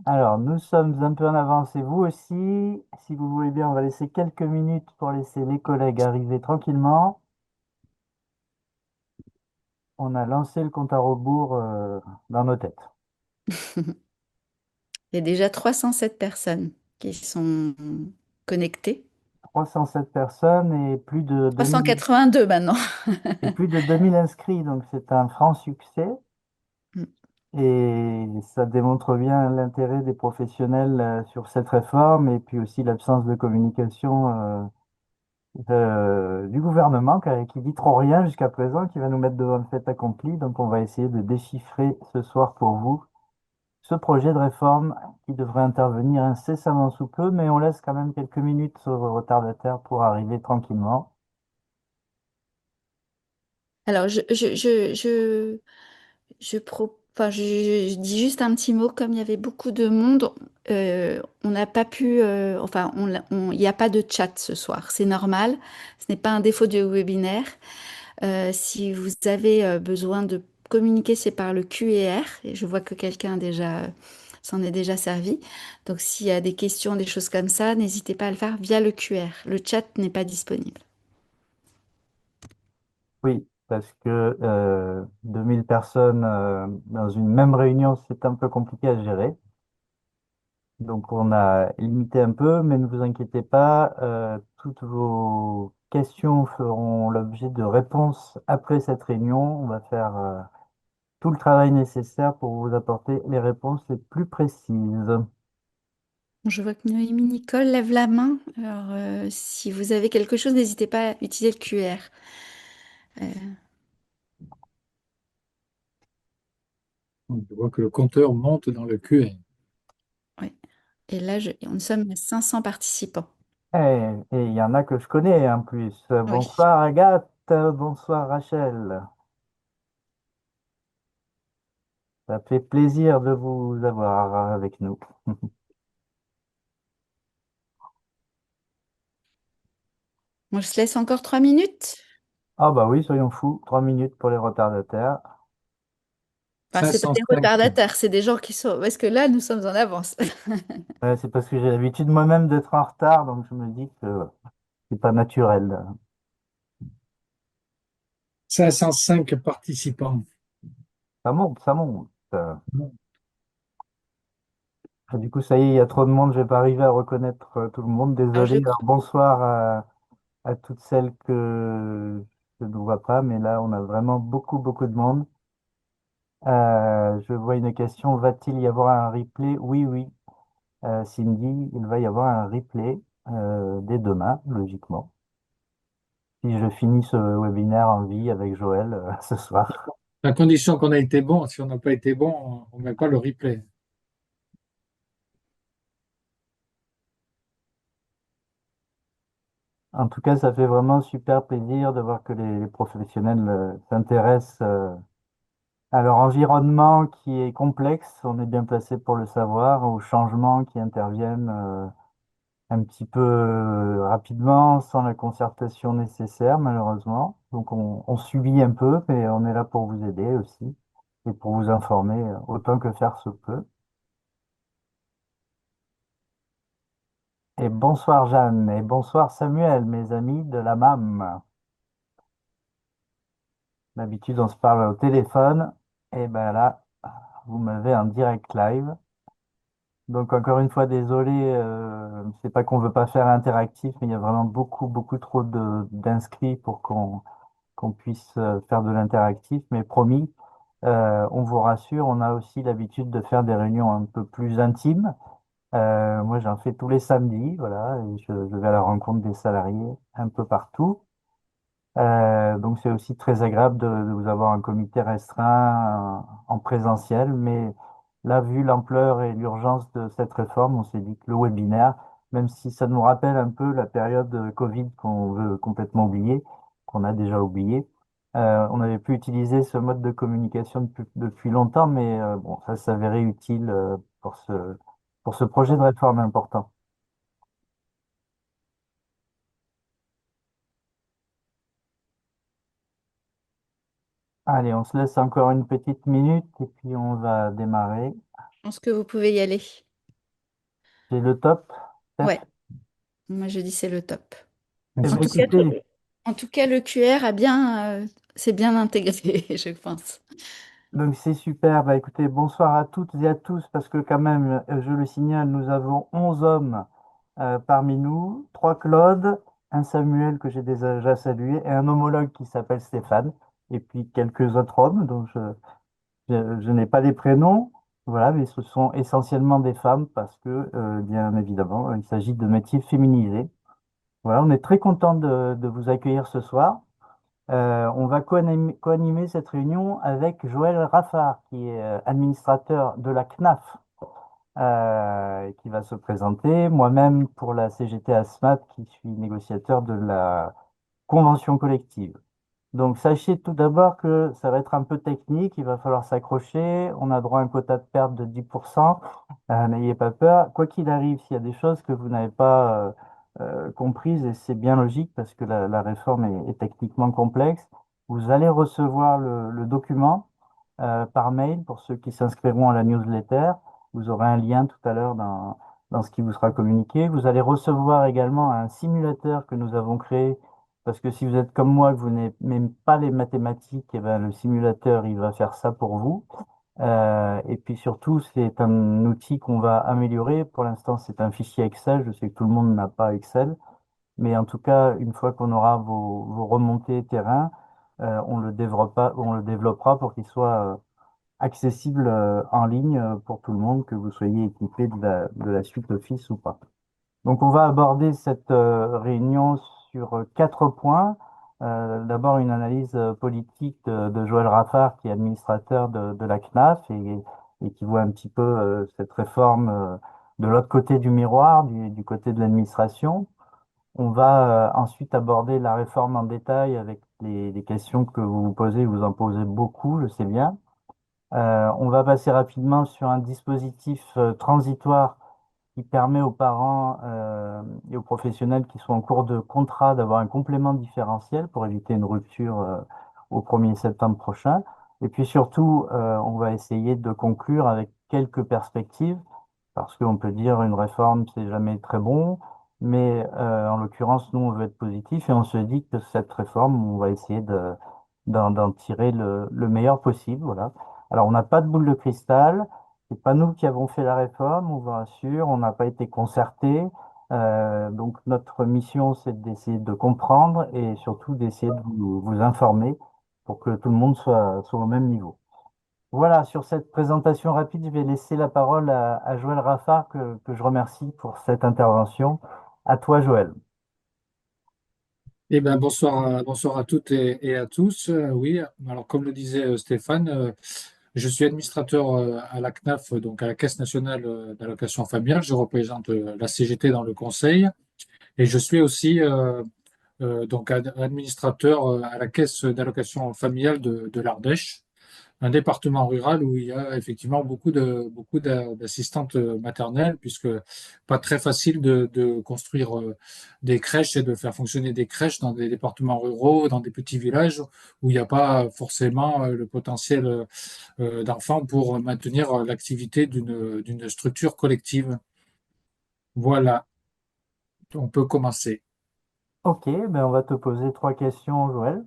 Alors, nous sommes un peu en avance et vous aussi. Si vous voulez bien, on va laisser quelques minutes pour laisser les collègues arriver tranquillement. On a lancé le compte à rebours dans nos têtes. Il y a déjà 307 personnes qui sont connectées. 307 personnes et plus de 2000, 382 maintenant. et plus de 2000 inscrits, donc c'est un franc succès. Mm. Et ça démontre bien l'intérêt des professionnels sur cette réforme et puis aussi l'absence de communication du gouvernement qui dit trop rien jusqu'à présent, qui va nous mettre devant le fait accompli. Donc on va essayer de déchiffrer ce soir pour vous ce projet de réforme qui devrait intervenir incessamment sous peu, mais on laisse quand même quelques minutes aux retardataires pour arriver tranquillement. Alors, enfin, je dis juste un petit mot. Comme il y avait beaucoup de monde, on n'a pas pu, enfin, il n'y a pas de chat ce soir. C'est normal. Ce n'est pas un défaut du webinaire. Si vous avez besoin de communiquer, c'est par le Q et R. Et je vois que quelqu'un s'en est déjà servi. Donc, s'il y a des questions, des choses comme ça, n'hésitez pas à le faire via le QR. Le chat n'est pas disponible. Oui, parce que 2000 personnes dans une même réunion, c'est un peu compliqué à gérer. Donc on a limité un peu, mais ne vous inquiétez pas, toutes vos questions feront l'objet de réponses après cette réunion. On va faire tout le travail nécessaire pour vous apporter les réponses les plus précises. Je vois que Noémie Nicole lève la main. Alors, si vous avez quelque chose, n'hésitez pas à utiliser le QR. Je vois que le compteur monte dans le QR. Ouais. Et là, nous sommes à 500 participants. Et il y en a que je connais en plus. Oui. Bonsoir Agathe, bonsoir Rachel. Ça fait plaisir de vous avoir avec nous. On se laisse encore 3 minutes. Ah bah oui, soyons fous, 3 minutes pour les retardataires. Enfin, c'est pas des 505. retardataires, c'est des gens qui sont. Parce que là, nous sommes en avance. Ouais, c'est parce que j'ai l'habitude moi-même d'être en retard, donc je me dis que c'est pas naturel. 505 participants. Ça monte, ça monte. Du coup, ça y est, il y a trop de monde, je vais pas arriver à reconnaître tout le monde. Alors, Désolé. Alors, bonsoir à toutes celles que je ne vois pas, mais là, on a vraiment beaucoup, beaucoup de monde. Je vois une question, va-t-il y avoir un replay? Oui, oui. Cindy, il va y avoir un replay dès demain, logiquement. Si je finis ce webinaire en vie avec Joël ce soir. À condition qu'on a été bon. Si on n'a pas été bon, on ne met pas le replay. En tout cas, ça fait vraiment super plaisir de voir que les professionnels s'intéressent à leur environnement qui est complexe. On est bien placé pour le savoir, aux changements qui interviennent un petit peu rapidement, sans la concertation nécessaire, malheureusement. Donc, on subit un peu, mais on est là pour vous aider aussi et pour vous informer autant que faire se peut. Et bonsoir Jeanne et bonsoir Samuel, mes amis de la MAM. D'habitude, on se parle au téléphone. Et ben là, vous m'avez en direct live. Donc encore une fois, désolé, c'est pas qu'on veut pas faire interactif, mais il y a vraiment beaucoup, beaucoup trop d'inscrits pour qu'on puisse faire de l'interactif. Mais promis, on vous rassure, on a aussi l'habitude de faire des réunions un peu plus intimes. Moi, j'en fais tous les samedis, voilà, et je vais à la rencontre des salariés un peu partout. Donc c'est aussi très agréable de vous avoir un comité restreint en présentiel, mais là, vu l'ampleur et l'urgence de cette réforme, on s'est dit que le webinaire, même si ça nous rappelle un peu la période Covid qu'on veut complètement oublier, qu'on a déjà oublié, on avait pu utiliser ce mode de communication depuis longtemps, mais bon, ça s'avérait utile pour ce projet de réforme important. Allez, on se laisse encore une petite minute et puis on va démarrer. je pense que vous pouvez y aller. C'est le top, Ouais, peut-être? moi je dis c'est le top. Eh En bien, tout cas, écoutez, en tout cas, le QR c'est bien intégré, je pense. donc c'est super. Bah, écoutez, bonsoir à toutes et à tous, parce que quand même, je le signale, nous avons 11 hommes parmi nous, 3 Claude, un Samuel que j'ai déjà salué, et un homologue qui s'appelle Stéphane, et puis quelques autres hommes dont je n'ai pas les prénoms. Voilà, mais ce sont essentiellement des femmes parce que, bien évidemment, il s'agit de métiers féminisés. Voilà, on est très content de vous accueillir ce soir. On va co-animer cette réunion avec Joël Raffard, qui est administrateur de la CNAF, et qui va se présenter. Moi-même pour la CGT ASMAT, qui suis négociateur de la convention collective. Donc, sachez tout d'abord que ça va être un peu technique, il va falloir s'accrocher. On a droit à un quota de perte de 10%. N'ayez pas peur. Quoi qu'il arrive, s'il y a des choses que vous n'avez pas comprises, et c'est bien logique parce que la réforme est techniquement complexe, vous allez recevoir le document par mail pour ceux qui s'inscriront à la newsletter. Vous aurez un lien tout à l'heure dans ce qui vous sera communiqué. Vous allez recevoir également un simulateur que nous avons créé parce que si vous êtes comme moi, que vous n'aimez pas les mathématiques, eh ben, le simulateur, il va faire ça pour vous. Et puis surtout, c'est un outil qu'on va améliorer. Pour l'instant, c'est un fichier Excel. Je sais que tout le monde n'a pas Excel. Mais en tout cas, une fois qu'on aura vos remontées terrain, on le développera pour qu'il soit accessible en ligne pour tout le monde, que vous soyez équipé de la suite Office ou pas. Donc, on va aborder cette réunion sur 4 points. D'abord, une analyse politique de Joël Raffard, qui est administrateur de la CNAF et qui voit un petit peu cette réforme de l'autre côté du miroir, du côté de l'administration. On va ensuite aborder la réforme en détail avec les questions que vous vous posez. Vous en posez beaucoup, je sais bien. On va passer rapidement sur un dispositif transitoire qui permet aux parents et aux professionnels qui sont en cours de contrat d'avoir un complément différentiel pour éviter une rupture au 1er septembre prochain. Et puis surtout, on va essayer de conclure avec quelques perspectives, parce qu'on peut dire une réforme, c'est jamais très bon, mais en l'occurrence, nous, on veut être positif et on se dit que cette réforme, on va essayer d'en tirer le meilleur possible. Voilà. Alors, on n'a pas de boule de cristal. C'est pas nous qui avons fait la réforme, on vous rassure, on n'a pas été concertés. Donc notre mission, c'est d'essayer de comprendre et surtout d'essayer de vous informer pour que tout le monde soit au même niveau. Voilà, sur cette présentation rapide, je vais laisser la parole à Joël Raffard, que je remercie pour cette intervention. À toi, Joël. Eh bien, bonsoir à toutes et à tous. Oui, alors comme le disait Stéphane, je suis administrateur à la CNAF, donc à la Caisse nationale d'allocation familiale. Je représente la CGT dans le conseil et je suis aussi donc administrateur à la Caisse d'allocation familiale de l'Ardèche, un département rural où il y a effectivement d'assistantes maternelles, puisque pas très facile de construire des crèches et de faire fonctionner des crèches dans des départements ruraux, dans des petits villages où il n'y a pas forcément le potentiel d'enfants pour maintenir l'activité d'une structure collective. Voilà, on peut commencer. Ok, ben on va te poser 3 questions, Joël,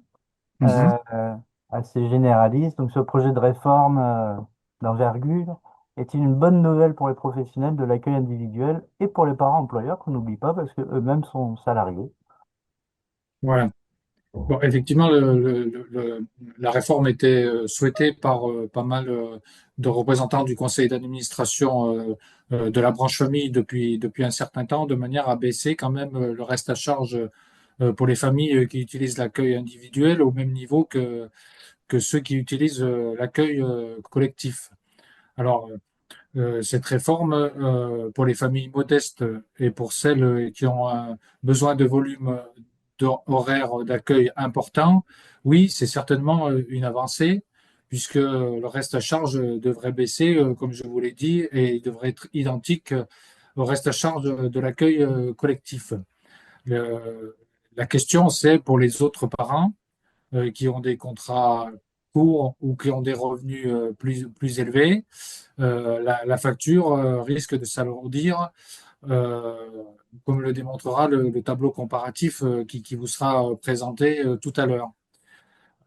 Mhm. euh, assez généralistes. Donc, ce projet de réforme d'envergure est-il une bonne nouvelle pour les professionnels de l'accueil individuel et pour les parents employeurs, qu'on n'oublie pas parce qu'eux-mêmes sont salariés? Voilà. Bon, effectivement, la réforme était souhaitée par pas mal de représentants du conseil d'administration de la branche famille depuis un certain temps, de manière à baisser quand même le reste à charge pour les familles qui utilisent l'accueil individuel au même niveau que ceux qui utilisent l'accueil collectif. Alors, cette réforme, pour les familles modestes et pour celles qui ont un besoin de volume horaire d'accueil important, oui, c'est certainement une avancée, puisque le reste à charge devrait baisser, comme je vous l'ai dit, et il devrait être identique au reste à charge de l'accueil collectif. Le- la question, c'est pour les autres parents qui ont des contrats courts ou qui ont des revenus plus élevés, la facture risque de s'alourdir euh, comme le démontrera le tableau comparatif qui vous sera présenté tout à l'heure.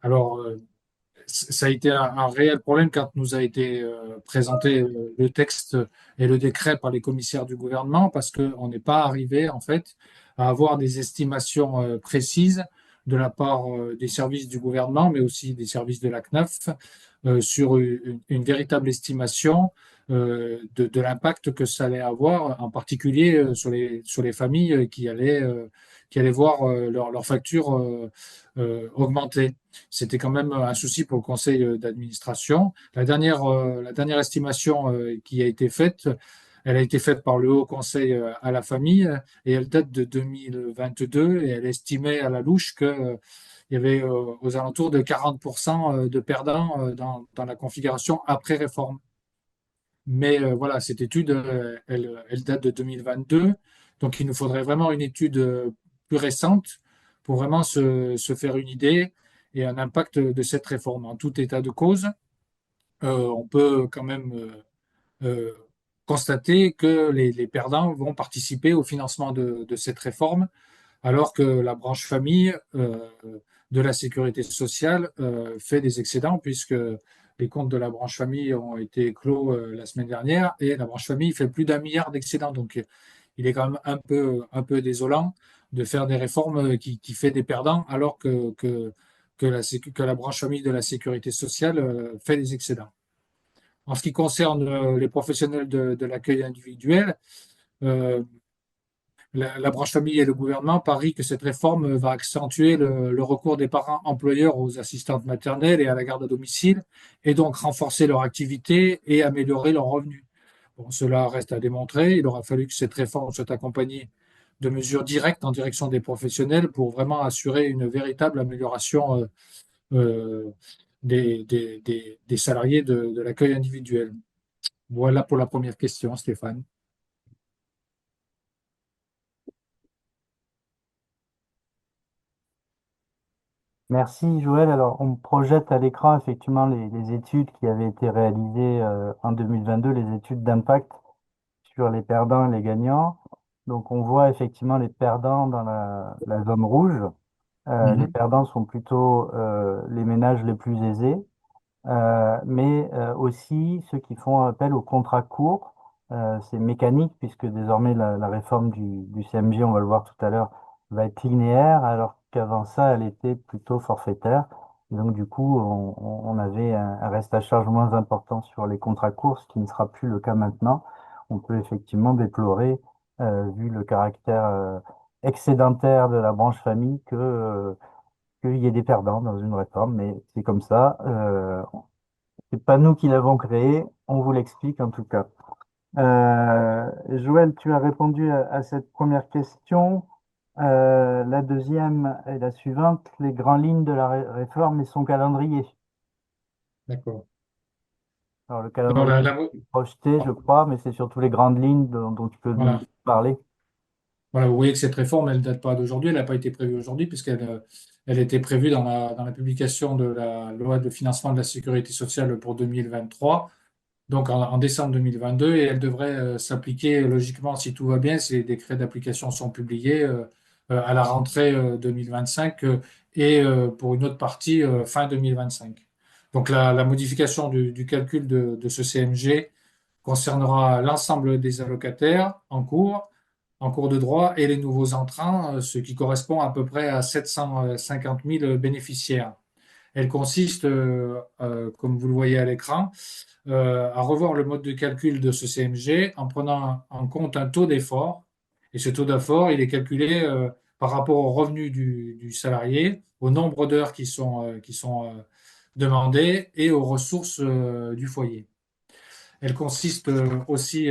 Alors, ça a été un réel problème quand nous a été présenté le texte et le décret par les commissaires du gouvernement, parce qu'on n'est pas arrivé, en fait, à avoir des estimations précises de la part des services du gouvernement, mais aussi des services de la CNAF, sur une véritable estimation de l'impact que ça allait avoir, en particulier sur les familles qui allaient voir leur facture augmenter. C'était quand même un souci pour le conseil d'administration. La dernière estimation qui a été faite, elle a été faite par le Haut Conseil à la famille et elle date de 2022 et elle estimait à la louche que, il y avait aux alentours de 40% de perdants dans la configuration après réforme. Mais voilà, cette étude, elle date de 2022. Donc, il nous faudrait vraiment une étude plus récente pour vraiment se faire une idée et un impact de cette réforme. En tout état de cause, on peut quand même euh, constater que les perdants vont participer au financement de cette réforme, alors que la branche famille de la sécurité sociale fait des excédents, puisque les comptes de la branche famille ont été clos la semaine dernière, et la branche famille fait plus d'1 milliard d'excédents. Donc, il est quand même un peu désolant de faire des réformes qui fait des perdants, alors que la branche famille de la sécurité sociale fait des excédents. En ce qui concerne les professionnels de l'accueil individuel, euh, la branche famille et le gouvernement parient que cette réforme va accentuer le recours des parents employeurs aux assistantes maternelles et à la garde à domicile, et donc renforcer leur activité et améliorer leurs revenus. Bon, cela reste à démontrer. Il aura fallu que cette réforme soit accompagnée de mesures directes en direction des professionnels pour vraiment assurer une véritable amélioration euh, des salariés de l'accueil individuel. Voilà pour la première question, Stéphane. Merci Joël. Alors, on projette à l'écran effectivement les études qui avaient été réalisées en 2022, les études d'impact sur les perdants et les gagnants. Donc, on voit effectivement les perdants dans la zone rouge. Les Mhm. perdants sont plutôt les ménages les plus aisés. Mais aussi ceux qui font appel au contrat court. C'est mécanique puisque désormais la réforme du CMG, on va le voir tout à l'heure, va être linéaire alors qu'avant ça, elle était plutôt forfaitaire. Et donc du coup, on avait un reste à charge moins important sur les contrats courts, ce qui ne sera plus le cas maintenant. On peut effectivement déplorer, vu le caractère excédentaire de la branche famille, qu'il y ait des perdants dans une réforme, mais c'est comme ça. C'est pas nous qui l'avons créé, on vous l'explique en tout cas. Joël, tu as répondu à cette première question. La deuxième et la suivante, les grandes lignes de la réforme et son calendrier. D'accord. Alors, le Alors, calendrier est projeté, je crois, mais c'est surtout les grandes lignes dont tu peux nous voilà. parler. Voilà, vous voyez que cette réforme, elle ne date pas d'aujourd'hui, elle n'a pas été prévue aujourd'hui, puisqu'elle elle était prévue dans la publication de la loi de financement de la sécurité sociale pour 2023, donc en décembre 2022, et elle devrait s'appliquer logiquement, si tout va bien, si les décrets d'application sont publiés, à la rentrée 2025 et pour une autre partie fin 2025. Donc la modification du calcul de ce CMG concernera l'ensemble des allocataires en cours de droit et les nouveaux entrants, ce qui correspond à peu près à 750 000 bénéficiaires. Elle consiste, comme vous le voyez à l'écran, à revoir le mode de calcul de ce CMG en prenant en compte un taux d'effort. Et ce taux d'effort, il est calculé par rapport au revenu du salarié, au nombre d'heures qui sont demandées et aux ressources du foyer. Elle consiste aussi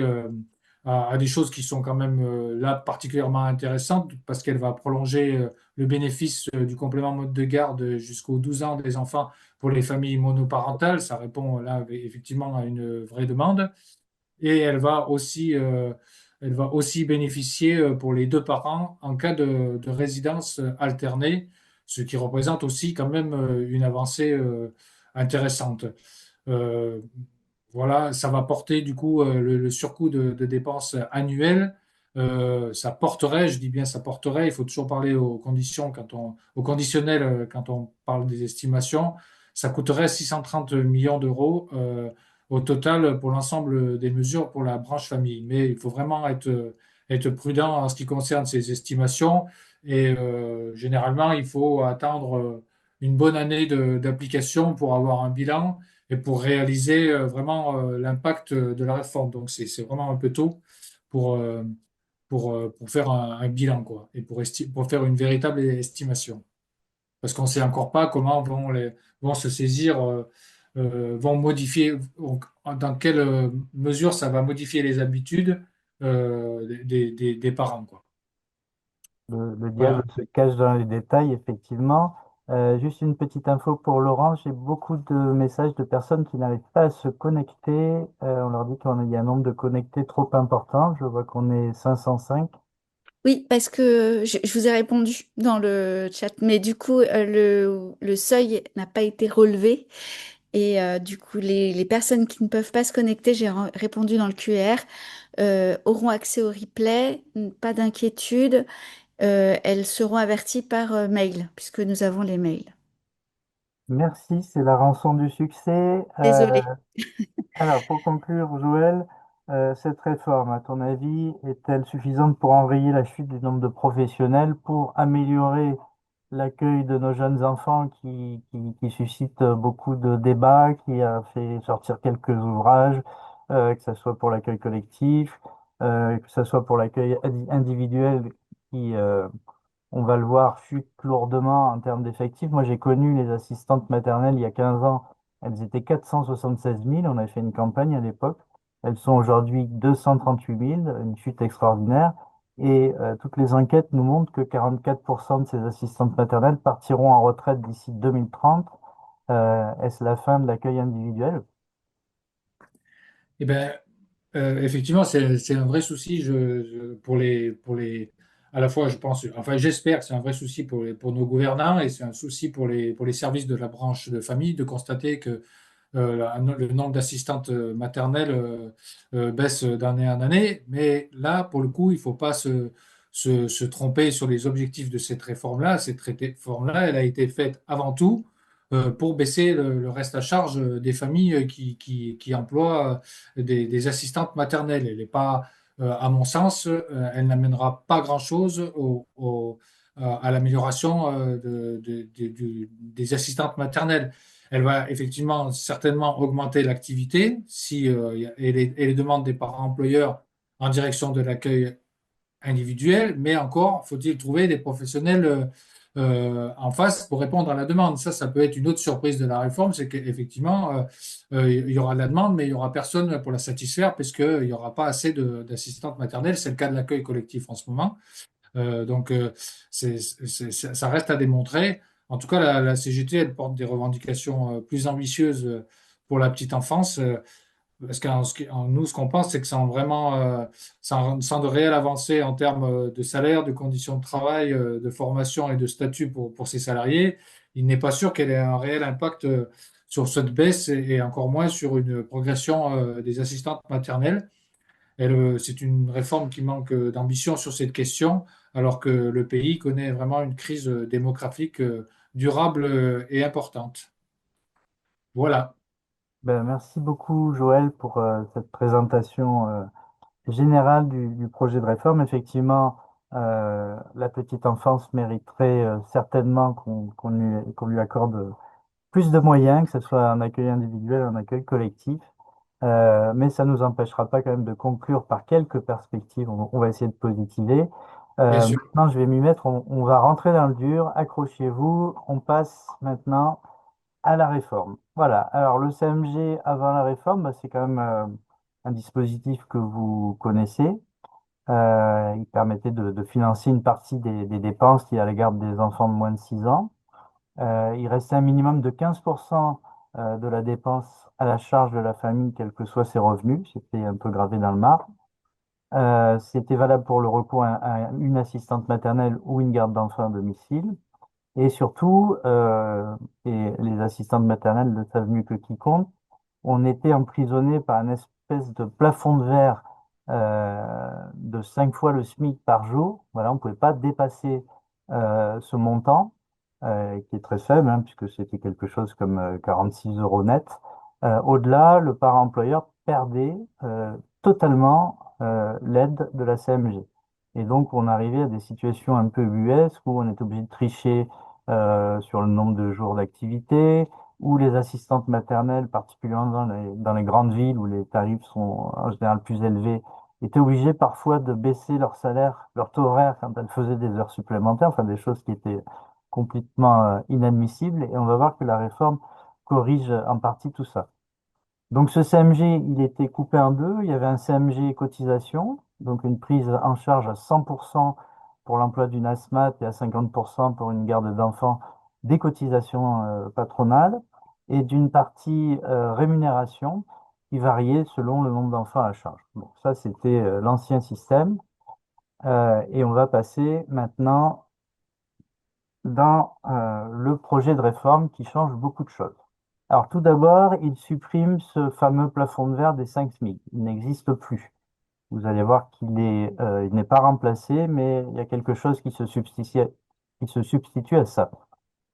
à des choses qui sont quand même là particulièrement intéressantes parce qu'elle va prolonger le bénéfice du complément mode de garde jusqu'aux 12 ans des enfants pour les familles monoparentales. Ça répond là effectivement à une vraie demande. Et elle va aussi bénéficier pour les deux parents en cas de résidence alternée, ce qui représente aussi quand même une avancée intéressante. Euh, voilà, ça va porter du coup le surcoût de dépenses annuelles ça porterait, je dis bien ça porterait, il faut toujours parler aux conditions au conditionnel quand on parle des estimations, ça coûterait 630 millions d'euros au total pour l'ensemble des mesures pour la branche famille. Mais il faut vraiment être prudent en ce qui concerne ces estimations et généralement il faut attendre une bonne année d'application pour avoir un bilan et pour réaliser vraiment l'impact de la réforme. Donc c'est vraiment un peu tôt pour, euh, pour faire un bilan, quoi, et pour faire une véritable estimation. Parce qu'on ne sait encore pas comment vont se saisir, vont modifier, dans quelle mesure ça va modifier les habitudes des parents, quoi. Le diable Voilà. se cache dans les détails, effectivement. Juste une petite info pour Laurent, j'ai beaucoup de messages de personnes qui n'arrivent pas à se connecter. On leur dit qu'il y a un nombre de connectés trop important. Je vois qu'on est 505. Oui, parce que je vous ai répondu dans le chat, mais du coup, le seuil n'a pas été relevé. Et du coup, les personnes qui ne peuvent pas se connecter, j'ai répondu dans le QR, auront accès au replay. Pas d'inquiétude. Elles seront averties par mail, puisque nous avons les mails. Merci, c'est la rançon du succès. Désolée. Alors, pour conclure, Joël, cette réforme, à ton avis, est-elle suffisante pour enrayer la chute du nombre de professionnels, pour améliorer l'accueil de nos jeunes enfants qui suscite beaucoup de débats, qui a fait sortir quelques ouvrages, que ce soit pour l'accueil collectif, que ce soit pour l'accueil individuel qui, on va le voir, chute lourdement en termes d'effectifs. Moi, j'ai connu les assistantes maternelles il y a 15 ans. Elles étaient 476 000. On a fait une campagne à l'époque. Elles sont aujourd'hui 238 000, une chute extraordinaire. Et toutes les enquêtes nous montrent que 44% de ces assistantes maternelles partiront en retraite d'ici 2030. Est-ce la fin de l'accueil individuel? Eh ben, effectivement, c'est un vrai souci à la fois, je pense, enfin, j'espère que c'est un vrai souci pour nos gouvernants et c'est un souci pour les services de la branche de famille de constater que le nombre d'assistantes maternelles baisse d'année en année. Mais là, pour le coup, il ne faut pas se tromper sur les objectifs de cette réforme-là. Cette réforme-là, elle a été faite avant tout pour baisser le reste à charge des familles qui emploient des assistantes maternelles. Elle n'est pas, à mon sens, elle n'amènera pas grand-chose à l'amélioration des assistantes maternelles. Elle va effectivement certainement augmenter l'activité si, et les demandes des parents employeurs en direction de l'accueil individuel, mais encore faut-il trouver des professionnels en face pour répondre à la demande. Ça peut être une autre surprise de la réforme, c'est qu'effectivement, il y aura de la demande, mais il n'y aura personne pour la satisfaire, puisqu'il n'y aura pas assez d'assistantes maternelles. C'est le cas de l'accueil collectif en ce moment. Donc, ça reste à démontrer. En tout cas, la CGT, elle porte des revendications plus ambitieuses pour la petite enfance. Parce nous, ce qu'on pense, c'est que sans de réelles avancées en termes de salaire, de conditions de travail, de formation et de statut pour ces salariés, il n'est pas sûr qu'elle ait un réel impact sur cette baisse et encore moins sur une progression des assistantes maternelles. C'est une réforme qui manque d'ambition sur cette question, alors que le pays connaît vraiment une crise démographique durable et importante. Voilà. Ben, merci beaucoup, Joël, pour cette présentation générale du projet de réforme. Effectivement, la petite enfance mériterait certainement qu'on lui accorde plus de moyens, que ce soit un accueil individuel, un accueil collectif. Mais ça ne nous empêchera pas quand même de conclure par quelques perspectives. On va essayer de positiver. Bien sûr. Maintenant, je vais m'y mettre. On va rentrer dans le dur. Accrochez-vous. On passe maintenant à la réforme. Voilà. Alors, le CMG avant la réforme, bah, c'est quand même un dispositif que vous connaissez. Il permettait de financer une partie des dépenses liées à la garde des enfants de moins de 6 ans. Il restait un minimum de 15% de la dépense à la charge de la famille, quels que soient ses revenus. C'était un peu gravé dans le marbre. C'était valable pour le recours à une assistante maternelle ou une garde d'enfants à domicile. Et surtout, et les assistantes maternelles le savent mieux que quiconque, on était emprisonné par une espèce de plafond de verre de 5 fois le SMIC par jour. Voilà, on ne pouvait pas dépasser ce montant, qui est très faible, hein, puisque c'était quelque chose comme 46 euros net. Au-delà, le parent employeur perdait totalement l'aide de la CMG. Et donc, on arrivait à des situations un peu ubuesques où on est obligé de tricher sur le nombre de jours d'activité, où les assistantes maternelles, particulièrement dans les grandes villes où les tarifs sont en général plus élevés, étaient obligées parfois de baisser leur salaire, leur taux horaire quand elles faisaient des heures supplémentaires, enfin des choses qui étaient complètement inadmissibles. Et on va voir que la réforme corrige en partie tout ça. Donc ce CMG, il était coupé en deux. Il y avait un CMG cotisation, donc une prise en charge à 100% pour l'emploi d'une ASMAT et à 50% pour une garde d'enfants des cotisations patronales, et d'une partie rémunération qui variait selon le nombre d'enfants à charge. Bon, ça, c'était l'ancien système. Et on va passer maintenant dans le projet de réforme qui change beaucoup de choses. Alors tout d'abord, il supprime ce fameux plafond de verre des 5 SMIC. Il n'existe plus. Vous allez voir il n'est pas remplacé, mais il y a quelque chose qui se substitue à ça.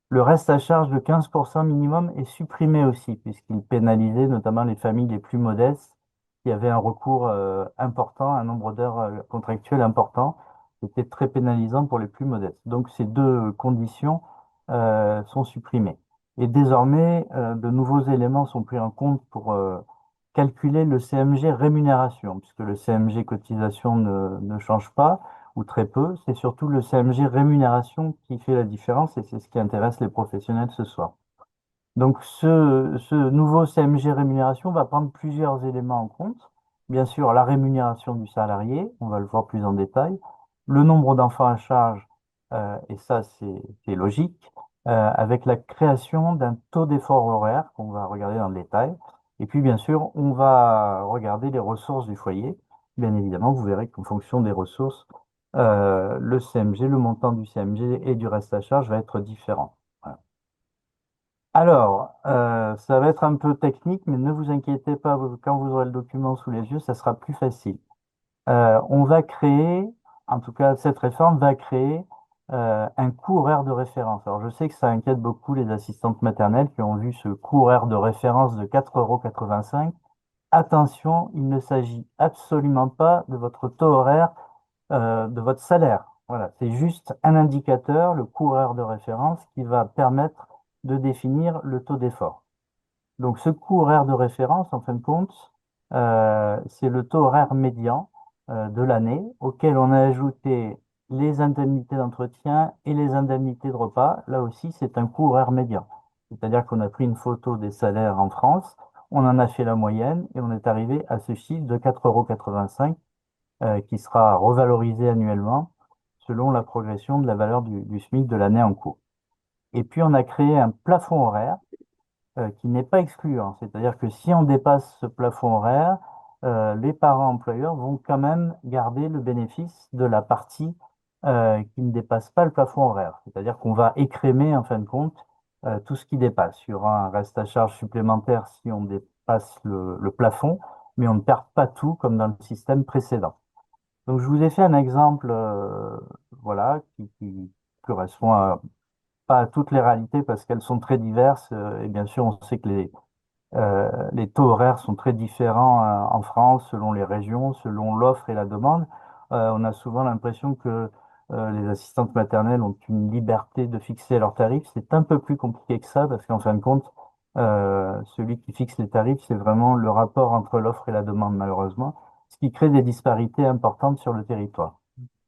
Le reste à charge de 15% minimum est supprimé aussi, puisqu'il pénalisait notamment les familles les plus modestes qui avaient un recours important, un nombre d'heures contractuelles important. C'était très pénalisant pour les plus modestes. Donc ces deux conditions sont supprimées. Et désormais, de nouveaux éléments sont pris en compte pour calculer le CMG rémunération, puisque le CMG cotisation ne change pas ou très peu. C'est surtout le CMG rémunération qui fait la différence et c'est ce qui intéresse les professionnels ce soir. Donc, ce nouveau CMG rémunération va prendre plusieurs éléments en compte. Bien sûr, la rémunération du salarié, on va le voir plus en détail, le nombre d'enfants à charge, et ça, c'est logique, avec la création d'un taux d'effort horaire qu'on va regarder dans le détail. Et puis, bien sûr, on va regarder les ressources du foyer. Bien évidemment, vous verrez qu'en fonction des ressources, le CMG, le montant du CMG et du reste à charge va être différent. Voilà. Alors, ça va être un peu technique, mais ne vous inquiétez pas, quand vous aurez le document sous les yeux, ça sera plus facile. On va créer, en tout cas, cette réforme va créer un coût horaire de référence. Alors, je sais que ça inquiète beaucoup les assistantes maternelles qui ont vu ce coût horaire de référence de 4,85 €. Attention, il ne s'agit absolument pas de votre taux horaire, de votre salaire. Voilà, c'est juste un indicateur, le coût horaire de référence, qui va permettre de définir le taux d'effort. Donc, ce coût horaire de référence, en fin de compte, c'est le taux horaire médian de l'année auquel on a ajouté les indemnités d'entretien et les indemnités de repas. Là aussi, c'est un coût horaire médian. C'est-à-dire qu'on a pris une photo des salaires en France, on en a fait la moyenne et on est arrivé à ce chiffre de 4,85 € qui sera revalorisé annuellement selon la progression de la valeur du SMIC de l'année en cours. Et puis, on a créé un plafond horaire qui n'est pas excluant. C'est-à-dire que si on dépasse ce plafond horaire, les parents employeurs vont quand même garder le bénéfice de la partie qui ne dépasse pas le plafond horaire. C'est-à-dire qu'on va écrémer en fin de compte tout ce qui dépasse. Il y aura un reste à charge supplémentaire si on dépasse le plafond, mais on ne perd pas tout comme dans le système précédent. Donc je vous ai fait un exemple voilà, qui correspond pas à toutes les réalités parce qu'elles sont très diverses. Et bien sûr, on sait que les taux horaires sont très différents en France, selon les régions, selon l'offre et la demande. On a souvent l'impression que les assistantes maternelles ont une liberté de fixer leurs tarifs. C'est un peu plus compliqué que ça parce qu'en fin de compte, celui qui fixe les tarifs, c'est vraiment le rapport entre l'offre et la demande, malheureusement, ce qui crée des disparités importantes sur le territoire.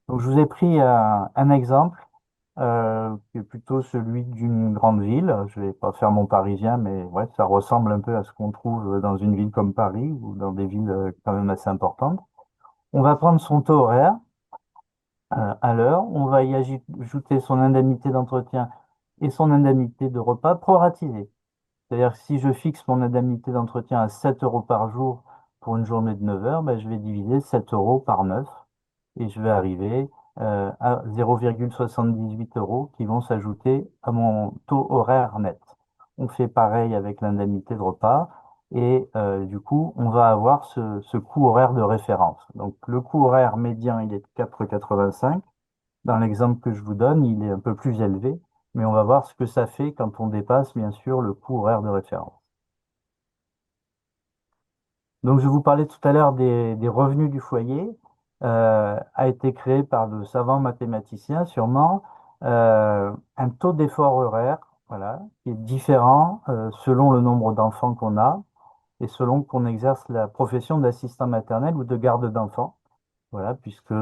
Donc, je vous ai pris un exemple qui est plutôt celui d'une grande ville. Je vais pas faire mon parisien, mais ouais, ça ressemble un peu à ce qu'on trouve dans une ville comme Paris ou dans des villes quand même assez importantes. On va prendre son taux horaire à l'heure, on va y ajouter son indemnité d'entretien et son indemnité de repas proratisée. C'est-à-dire que si je fixe mon indemnité d'entretien à 7 € par jour pour une journée de 9 heures, ben, je vais diviser 7 € par 9 et je vais arriver à 0,78 € qui vont s'ajouter à mon taux horaire net. On fait pareil avec l'indemnité de repas. Et du coup, on va avoir ce coût horaire de référence. Donc, le coût horaire médian, il est de 4,85. Dans l'exemple que je vous donne, il est un peu plus élevé, mais on va voir ce que ça fait quand on dépasse, bien sûr, le coût horaire de référence. Donc, je vous parlais tout à l'heure des revenus du foyer, a été créé par de savants mathématiciens, sûrement, un taux d'effort horaire, voilà, qui est différent selon le nombre d'enfants qu'on a et selon qu'on exerce la profession d'assistant maternel ou de garde d'enfants. Voilà, puisque